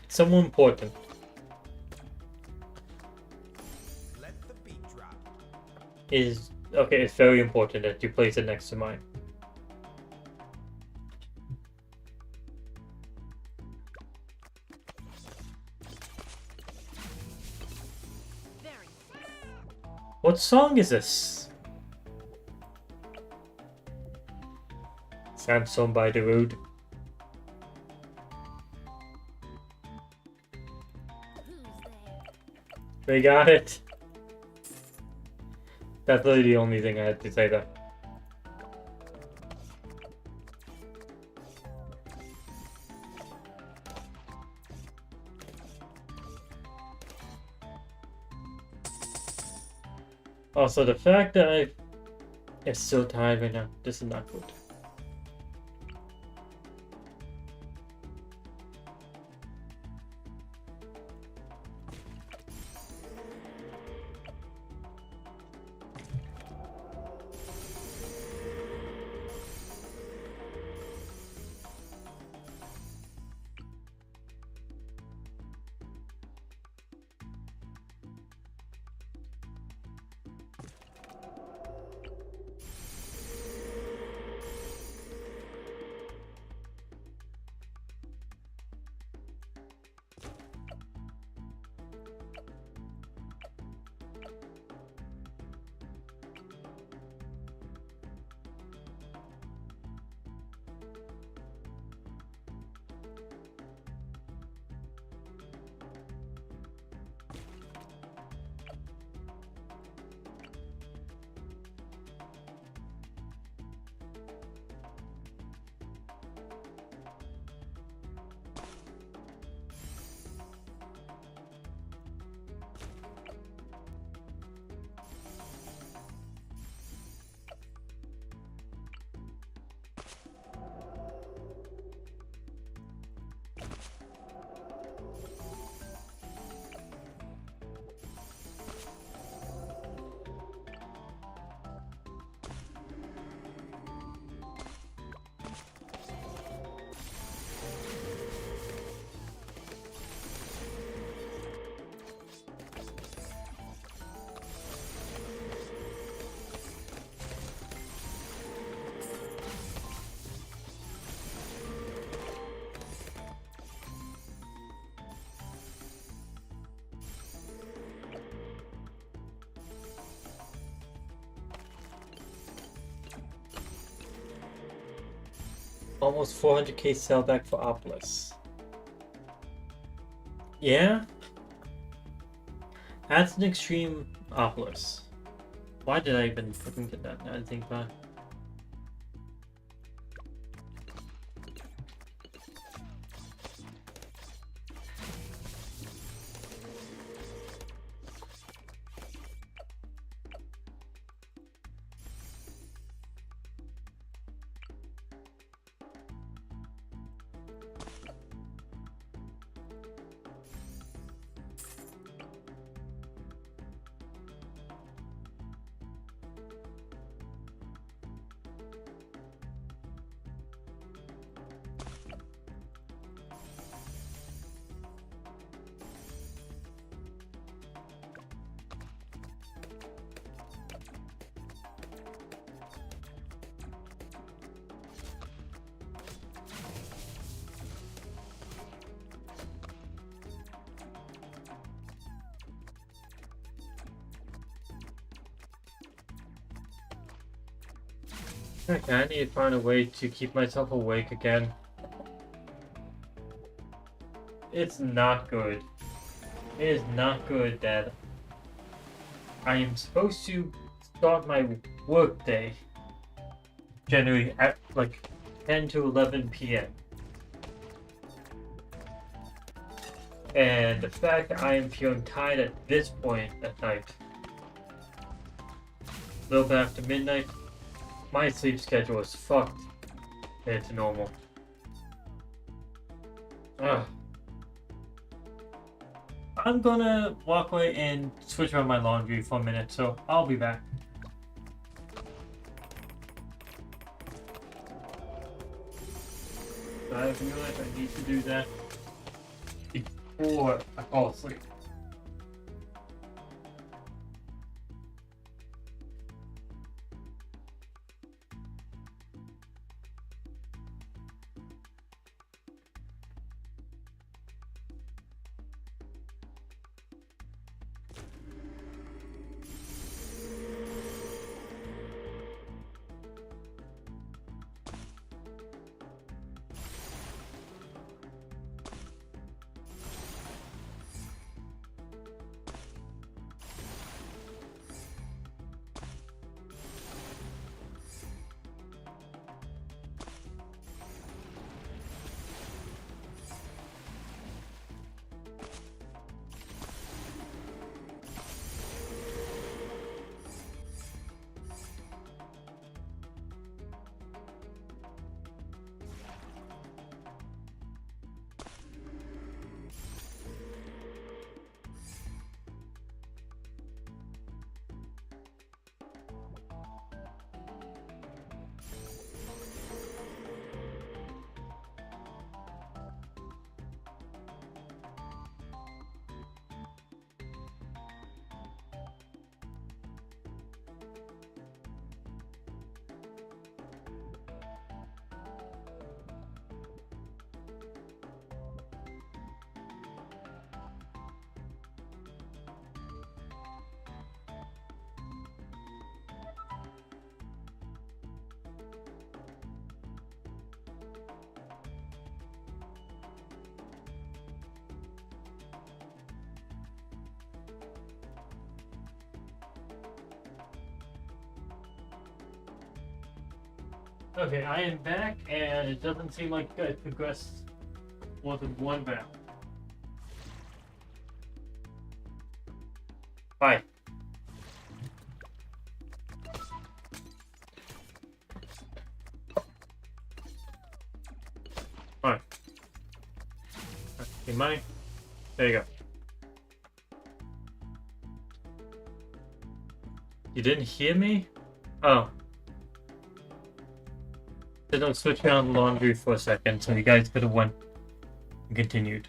It's someone important. Let the beat drop. Okay, it's very important that you place it next to mine. Very nice. What song is this? Samsung by the Road. Who's there? We got it. That's literally the only thing I had to say there. Also, the fact that I am so tired right now, this is not good. Almost 400k sellback for Oplis. Yeah? That's an extreme Oplis. Why did I even fucking get that? I think back. Okay, I need to find a way to keep myself awake again. It's not good. It is not good that I am supposed to start my work day generally at like 10 to 11 p.m. And the fact that I am feeling tired at this point at night, a little bit after midnight, my sleep schedule is fucked compared to normal. Ugh. I'm gonna walk away and switch around my laundry for a minute, so I'll be back. I realize I need to do that before I fall asleep. Okay, I am back, and it doesn't seem like I progressed more than one round. Bye. Alright. Okay, money. There you go. You didn't hear me? Oh. Then I'll switch around laundry for a second, so you guys could have went and continued.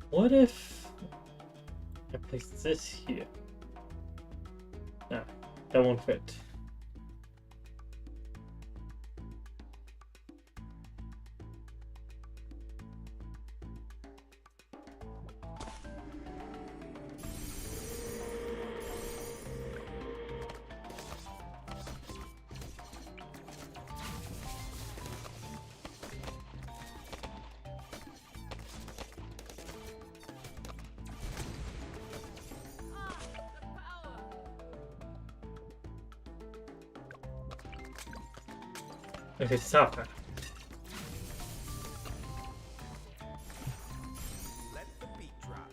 What if I place this here? No, that won't fit. Okay, stop that. Let the beat drop.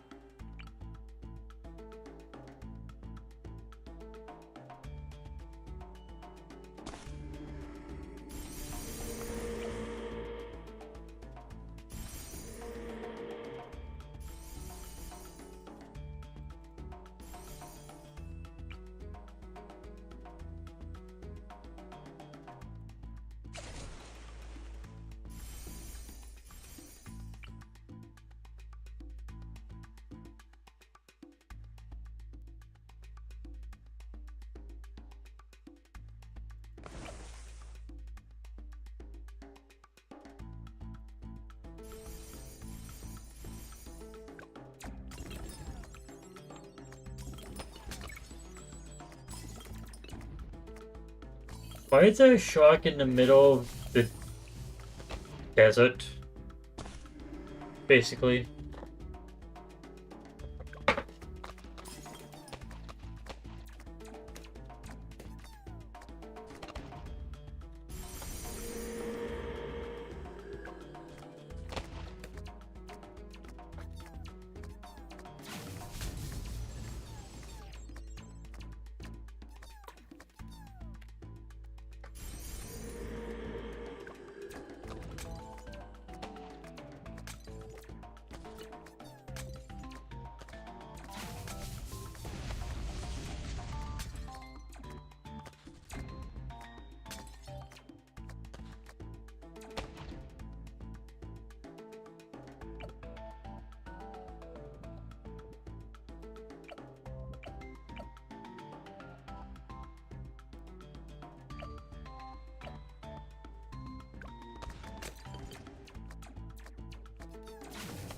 Why is there a shark in the middle of the desert? Basically.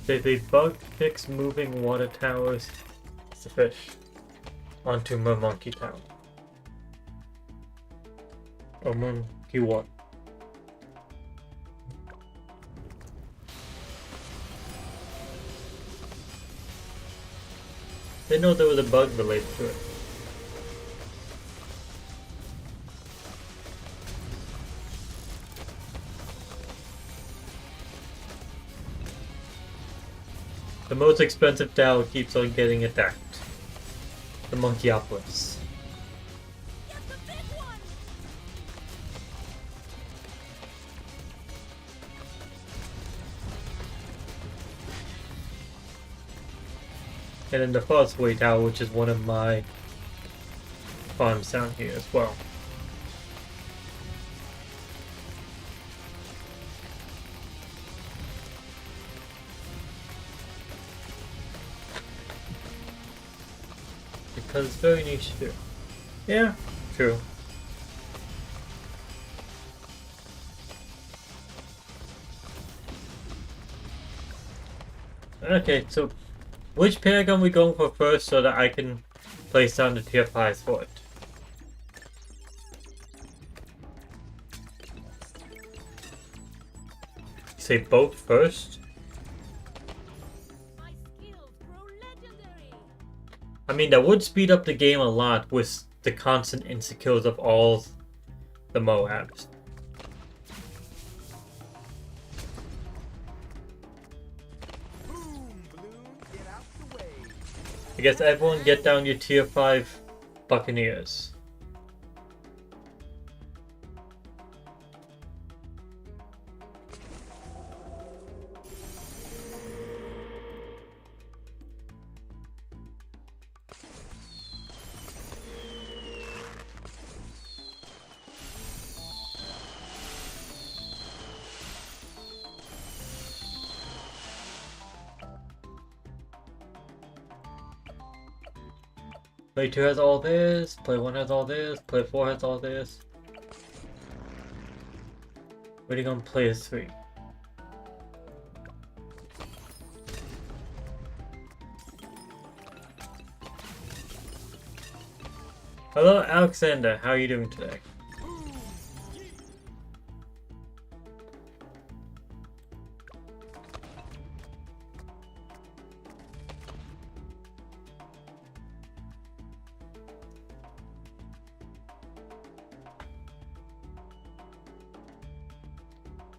If a bug fix moving water towers, it's a fish, onto Monkey Town. Or Monkey what? Didn't know there was a bug related to it. The most expensive tower keeps on getting attacked. The Monkeyopolis. Get the big one! And then the Fosway Tower, which is one of my farms down here as well. Because it's very niche too. Yeah, true. Okay, so which paragon we going for first so that I can place down the tier 5s for it? You say both first? My skills grow legendary! I mean, that would speed up the game a lot with the constant insecures of all the Moabs. Boom, balloon, get out the way. I guess everyone get down your tier 5 Buccaneers. Play 2 has all this, play 1 has all this, play 4 has all this. What are you gonna play as 3? Hello Alexander, how are you doing today?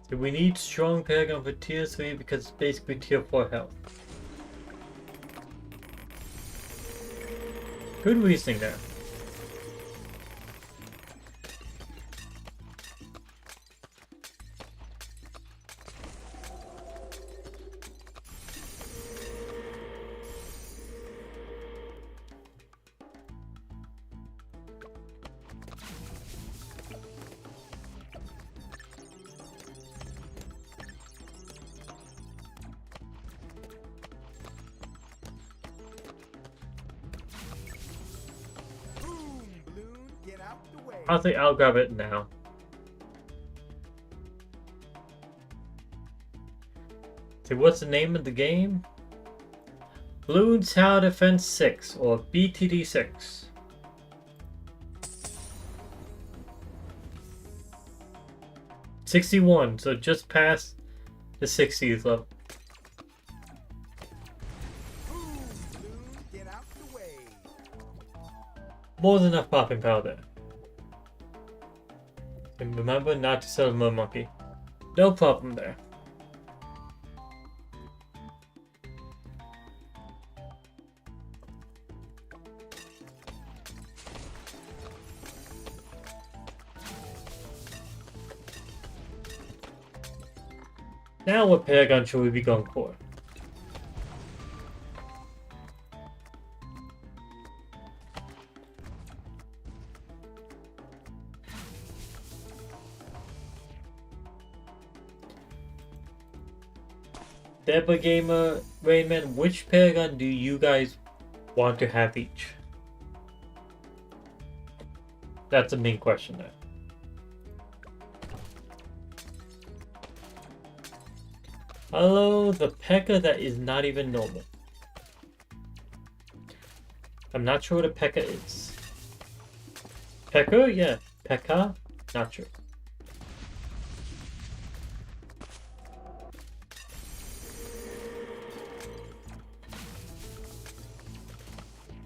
So we need strong paragon for tier 3 because it's basically tier 4 health. Good reasoning there. Boom, balloon, get out the way. I think I'll grab it now. So what's the name of the game? Balloon Tower Defense 6 or BTD6. 61, so just past the 60th level. Boom, balloon, get out the way. More than enough popping power there. And remember not to sell more monkey. No problem there. Now what paragon should we be going for? Desperado Gamer, Rainman, which paragon do you guys want to have each? That's the main question there. Hello, the P.E.K.K.A that is not even normal. I'm not sure what a P.E.K.K.A is. P.E.K.K.A? Yeah. P.E.K.K.A? Not sure.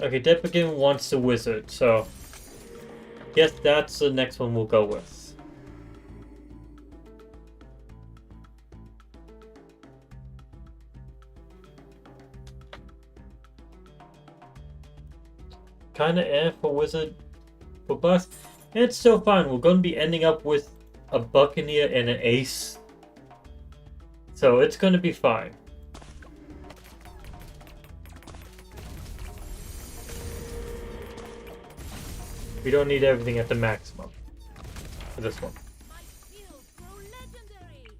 Okay, Desperado wants the wizard, so yes, that's the next one we'll go with. Kinda for wizard, for bus. It's still fine. We're gonna be ending up with a buccaneer and an ace, so it's gonna be fine. We don't need everything at the maximum for this one. My skills grow legendary.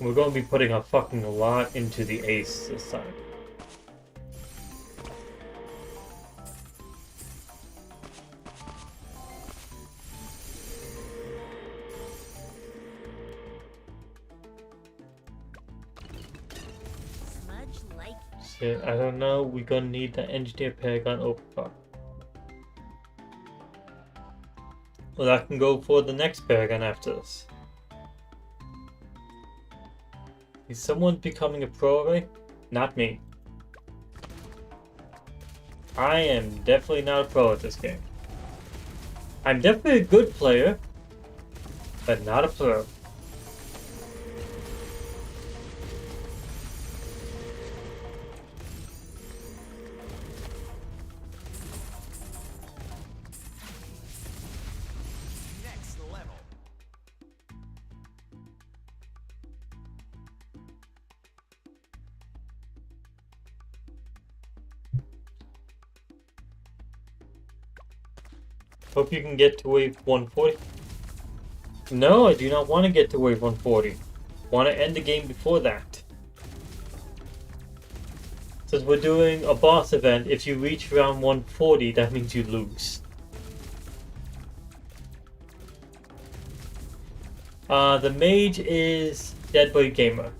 We're gonna be putting a fucking lot into the ace this time. Smudge like Shit, I don't know. We're gonna need the engineer paragon overclock. Well, I can go for the next paragon after this. Is someone becoming a pro already? Not me. I am definitely not a pro at this game. I'm definitely a good player, but not a pro. Next level. Hope you can get to wave 140. No, I do not want to get to wave 140. Want to end the game before that. Since we're doing a boss event, if you reach round 140, that means you lose. The mage is Desperado Gamer.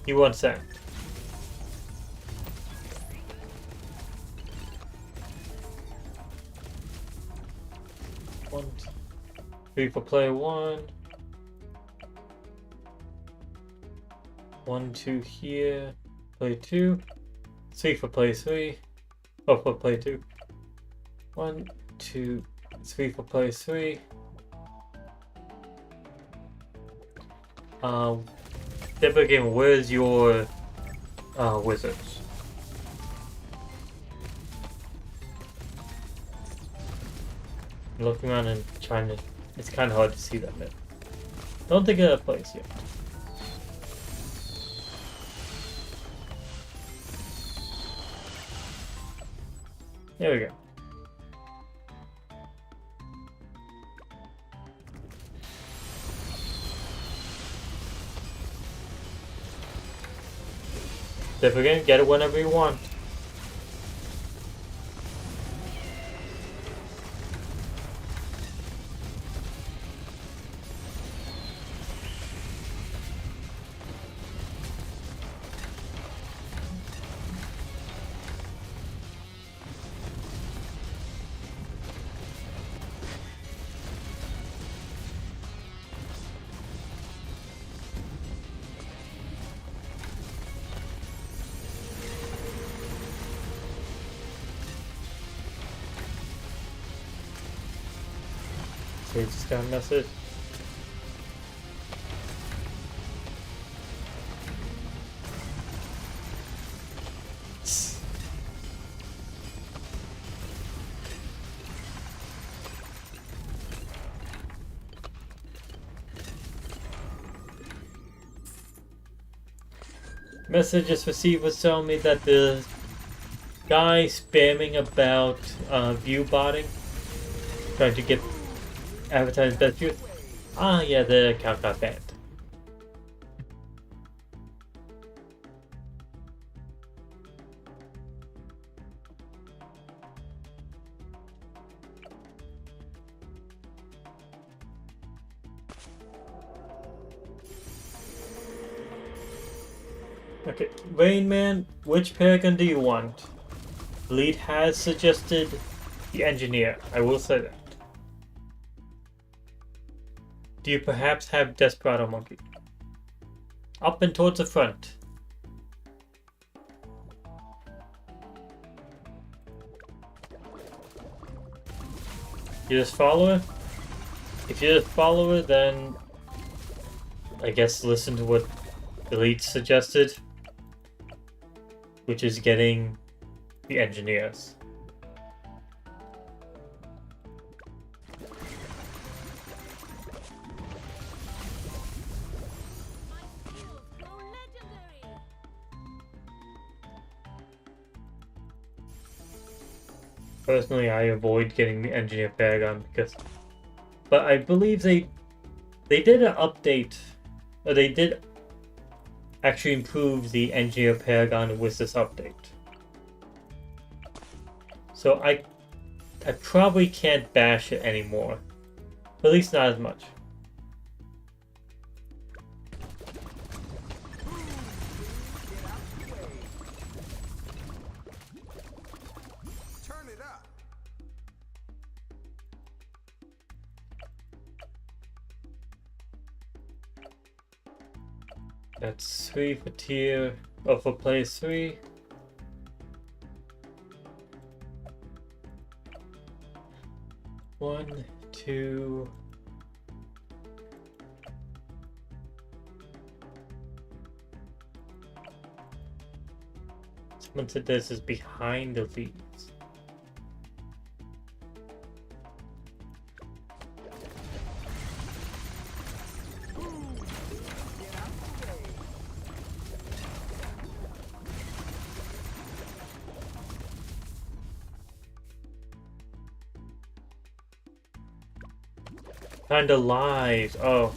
He wants that. One, two, three for player one. 1, 2 here. Play 2. 3 for play 3. Oh, for play 2. 1, 2, 3 for play 3. Desperado Gamer, where's your wizards? I'm looking around and trying to. It's kind of hard to see that, man. Don't think of that place yet. There we go. Desperado Gamer, get it whenever you want. Okay, just got a message. Messages received was telling me that the guy spamming about view botting, trying to get advertised that view. Ah, yeah, the account got banned. Okay, Rainman, which Paragon do you want? Lead has suggested the Engineer, I will say that. Do you perhaps have Desperado Monkey? Up and towards the front. You just follow her? If you just follow her, then I guess listen to what the lead suggested, which is getting the Engineers. My skills grow legendary. Personally, I avoid getting the Engineer Paragon but I believe they did an update, or they did actually improve the Engineer Paragon with this update. So I probably can't bash it anymore, at least not as much. Turn it up. That's 3 for for place 3. One, two. Someone said this is behind the leads. Kinda lies. Oh.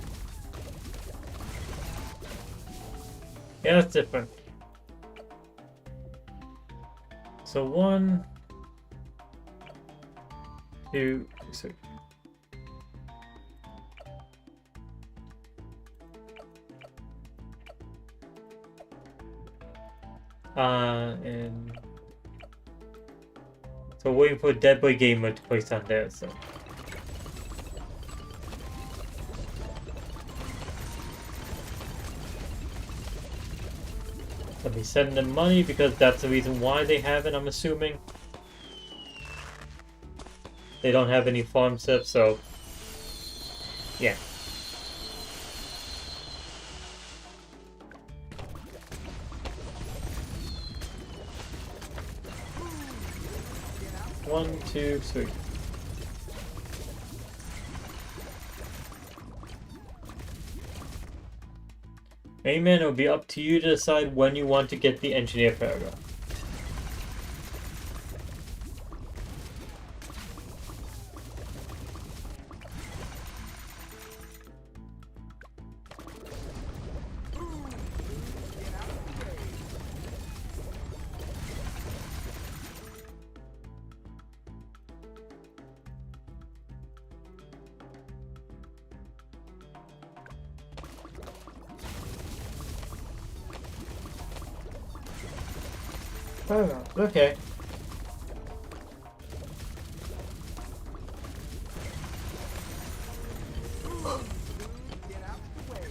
Yeah, that's different. So 1, 2, 3. And so waiting for Dead Boy Gamer to place on there, so. Let me send them money because that's the reason why they have it, I'm assuming. They don't have any farm steps, so yeah. One, two, three. Amen, it'll be up to you to decide when you want to get the Engineer Paragon. Oh, okay. Get out the way.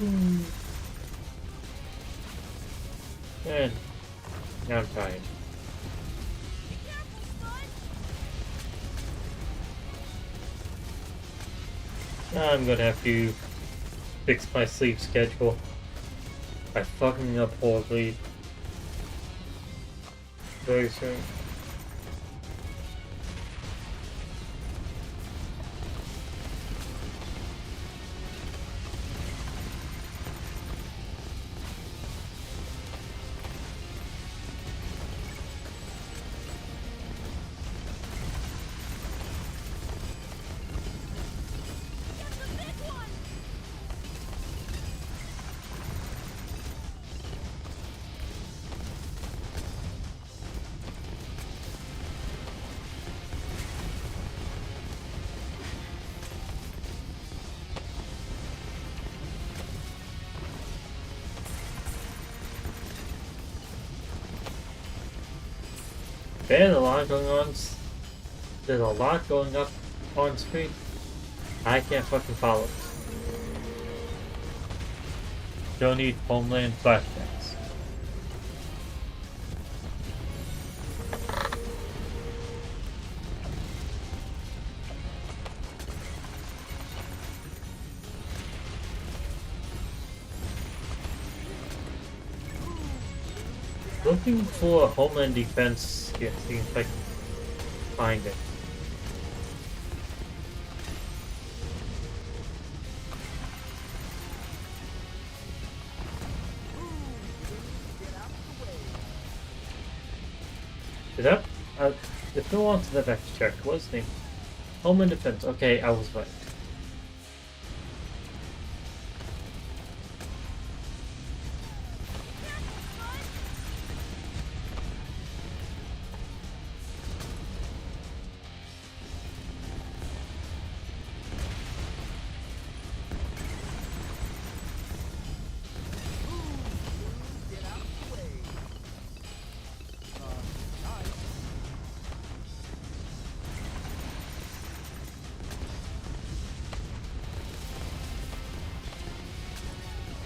And now I'm tired. Be careful, Spud. I'm gonna have to fix my sleep schedule by fucking up horribly very soon. Get the big one. There's a lot going on. There's a lot going up on screen. I can't fucking follow it. Don't need Homeland flashbacks. Looking for Homeland Defense here, see if I can find it. Is that? If no one to that back to check, what's the name? Homeland Defense. Okay, I was right. Get out of the way. Nice.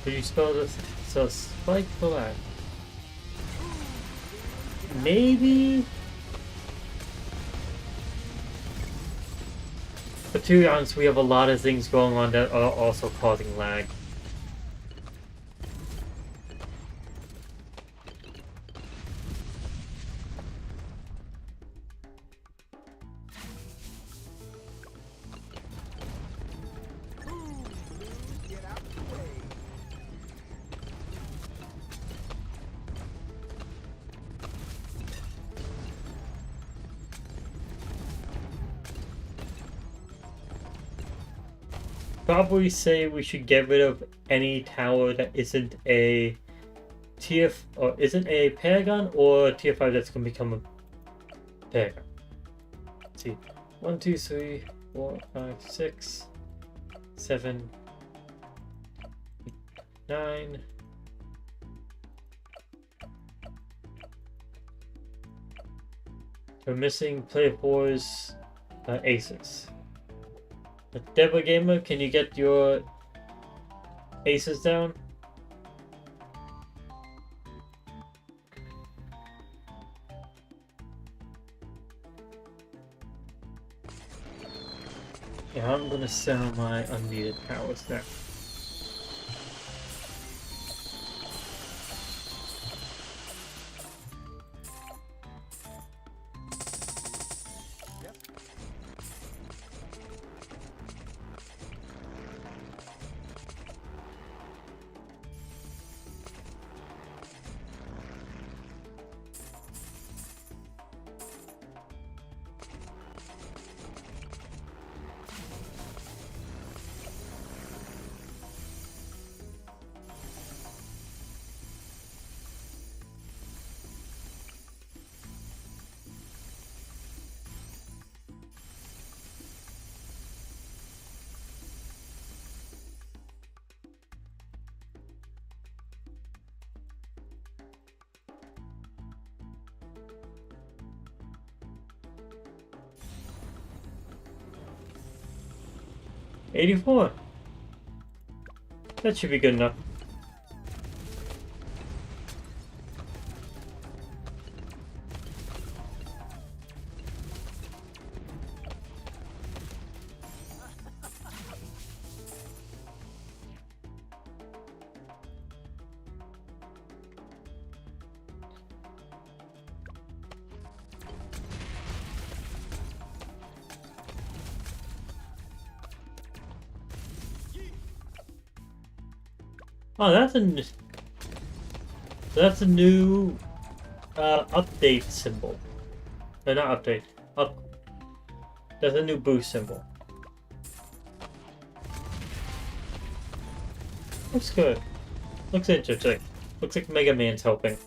Did you spell this? So spike black. Maybe. But to be honest, we have a lot of things going on that are also causing lag. Get out of the way. Probably say we should get rid of any tower that isn't a or isn't a Paragon or a tier 5 that's gonna become a Paragon. Let's see. 1, 2, 3, 4, 5, 6, 7, 9. We're missing player 4's aces. Devil Gamer, can you get your aces down? Yeah, I'm gonna sell my unneeded powers now. Yep. 84. That should be good enough. Oh, that's a new update symbol. No, not update. Up. That's a new boost symbol. Looks good. Looks interesting. Looks like Mega Man's helping.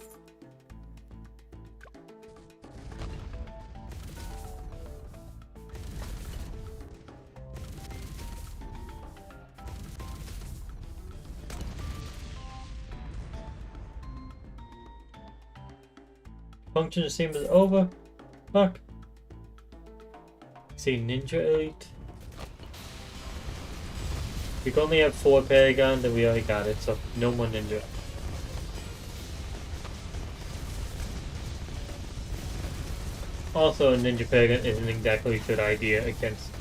Function seems over. Fuck. See Ninja Elite. We can only have 4 Paragon, then we already got it, so no more Ninja. Also, a Ninja Paragon isn't exactly a good idea against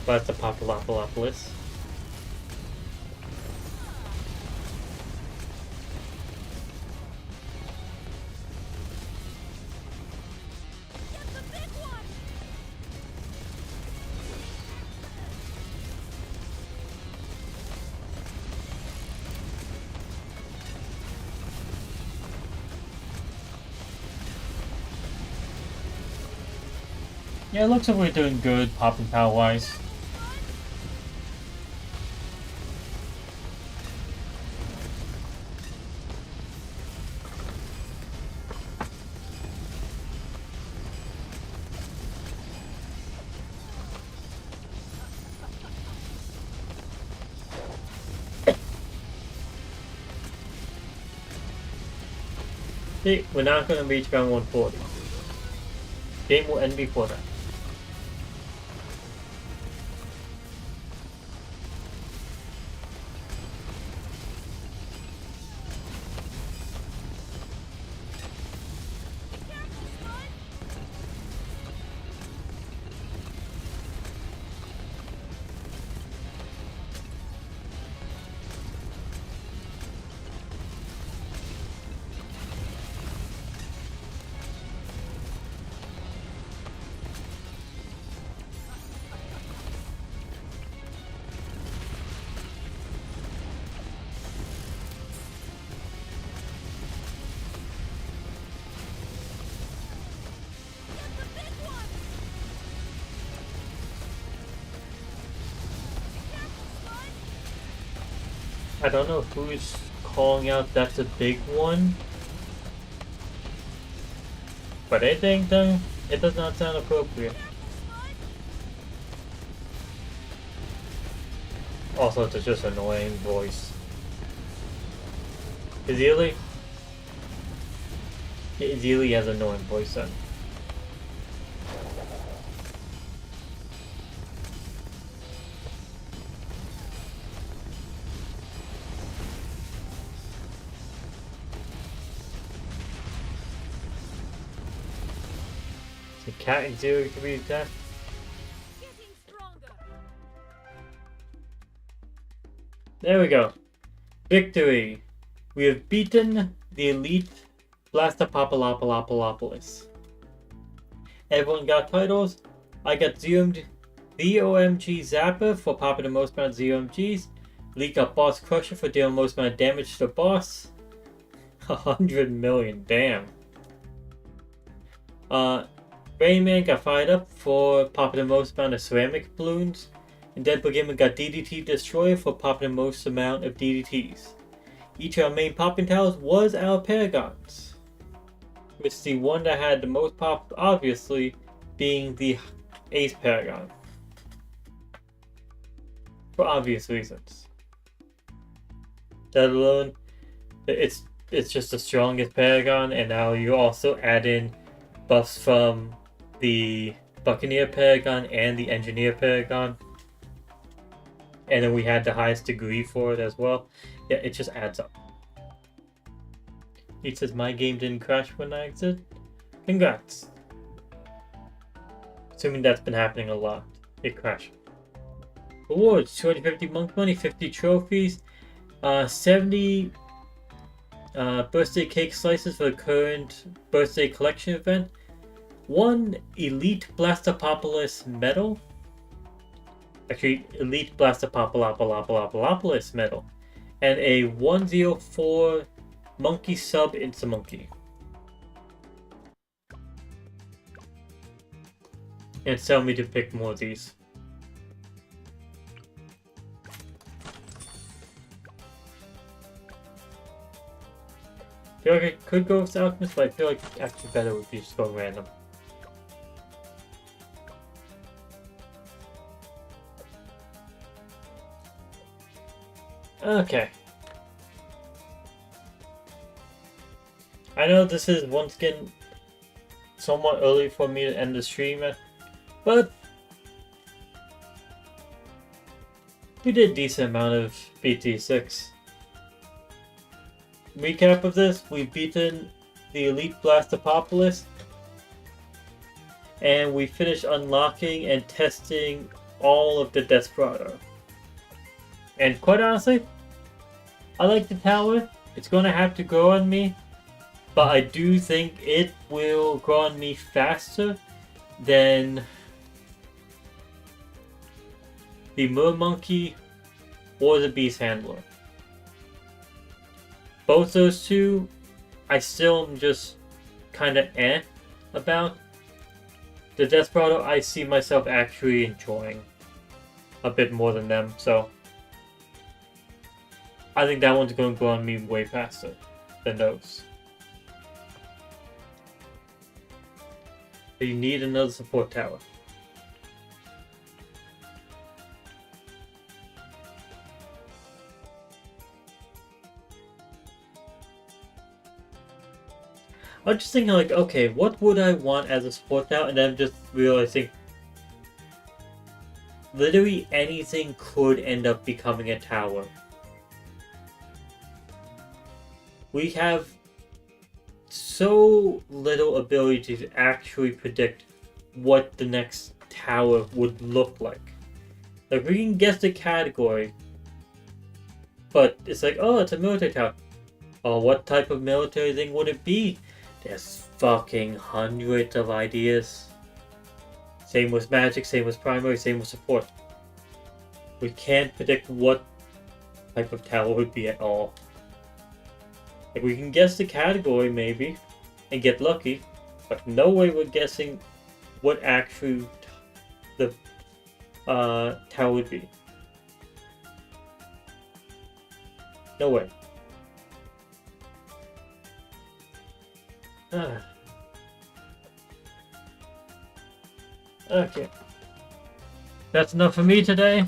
Blast the Papalopoulos. Get the big one! Yeah, it looks like we're doing good popping power wise. See, we're not going to reach round 140. Game will end before that. I don't know who's calling out that's a big one, but I think it does not sound appropriate. Also, it's just annoying voice. Izili has annoying voice then. The cat and Zero can be attacked. Getting stronger. There we go. Victory! We have beaten the elite Blaster Papalopoulos. Everyone got titles. I got the OMG Zapper for popping the most amount of ZOMGs. Lee got Boss Crusher for dealing the most amount of damage to the boss. 100 million, damn. Rayman got fired up for popping the most amount of ceramic balloons. And Deadpool Gamer got DDT Destroyer for popping the most amount of DDTs. Each of our main popping tiles was our Paragons. With the one that had the most pop, obviously, being the Ace Paragon. For obvious reasons. That alone, it's just the strongest Paragon, and now you also add in buffs from the Buccaneer Paragon and the Engineer Paragon. and then we had the highest degree for it as well. Yeah, it just adds up. He says my game didn't crash when I exited. Congrats. Assuming that's been happening a lot. It crashed. Awards: 250 monk money, 50 trophies, 70 birthday cake slices for the current birthday collection event, 1 Elite Blastopopolis medal, actually Elite Blastopopolopolis medal, and a 104 monkey sub Insta Monkey. And tell me to pick more of these. I feel like I could go with Alchemist, but I feel like actually better would be just going random. Okay. I know this is once again somewhat early for me to end the stream, but we did a decent amount of BTD6. Recap of this, we've beaten the Elite Blastopopolis, and we finished unlocking and testing all of the Desperado. And quite honestly, I like the tower. It's going to have to grow on me, but I do think it will grow on me faster than the Mer Monkey or the Beast Handler. Both those two, I still am just kind of about. The Desperado, I see myself actually enjoying a bit more than them, so I think that one's going to go on me way faster than those. But you need another support tower. I was just thinking like, okay, what would I want as a support tower? And then I'm just realizing literally anything could end up becoming a tower. We have so little ability to actually predict what the next tower would look like. Like, we can guess the category, but it's like, oh, it's a military tower. Oh, what type of military thing would it be? There's fucking hundreds of ideas. Same with magic, same with primary, same with support. We can't predict what type of tower would be at all. Like, we can guess the category maybe and get lucky, but no way we're guessing what actually the tower would be. No way. Okay. That's enough for me today.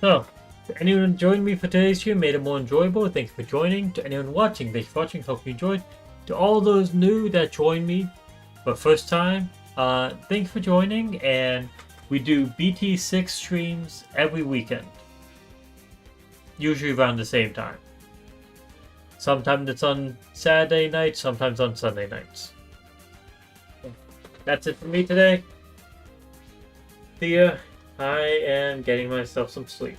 So, to anyone who joined me for today's stream, made it more enjoyable, thanks for joining. To anyone watching, thanks for watching, hope you enjoyed. To all those new that joined me for first time, thanks for joining, and we do BT6 streams every weekend. Usually around the same time. Sometimes it's on Saturday nights, sometimes on Sunday nights. That's it for me today. See ya. I am getting myself some sleep.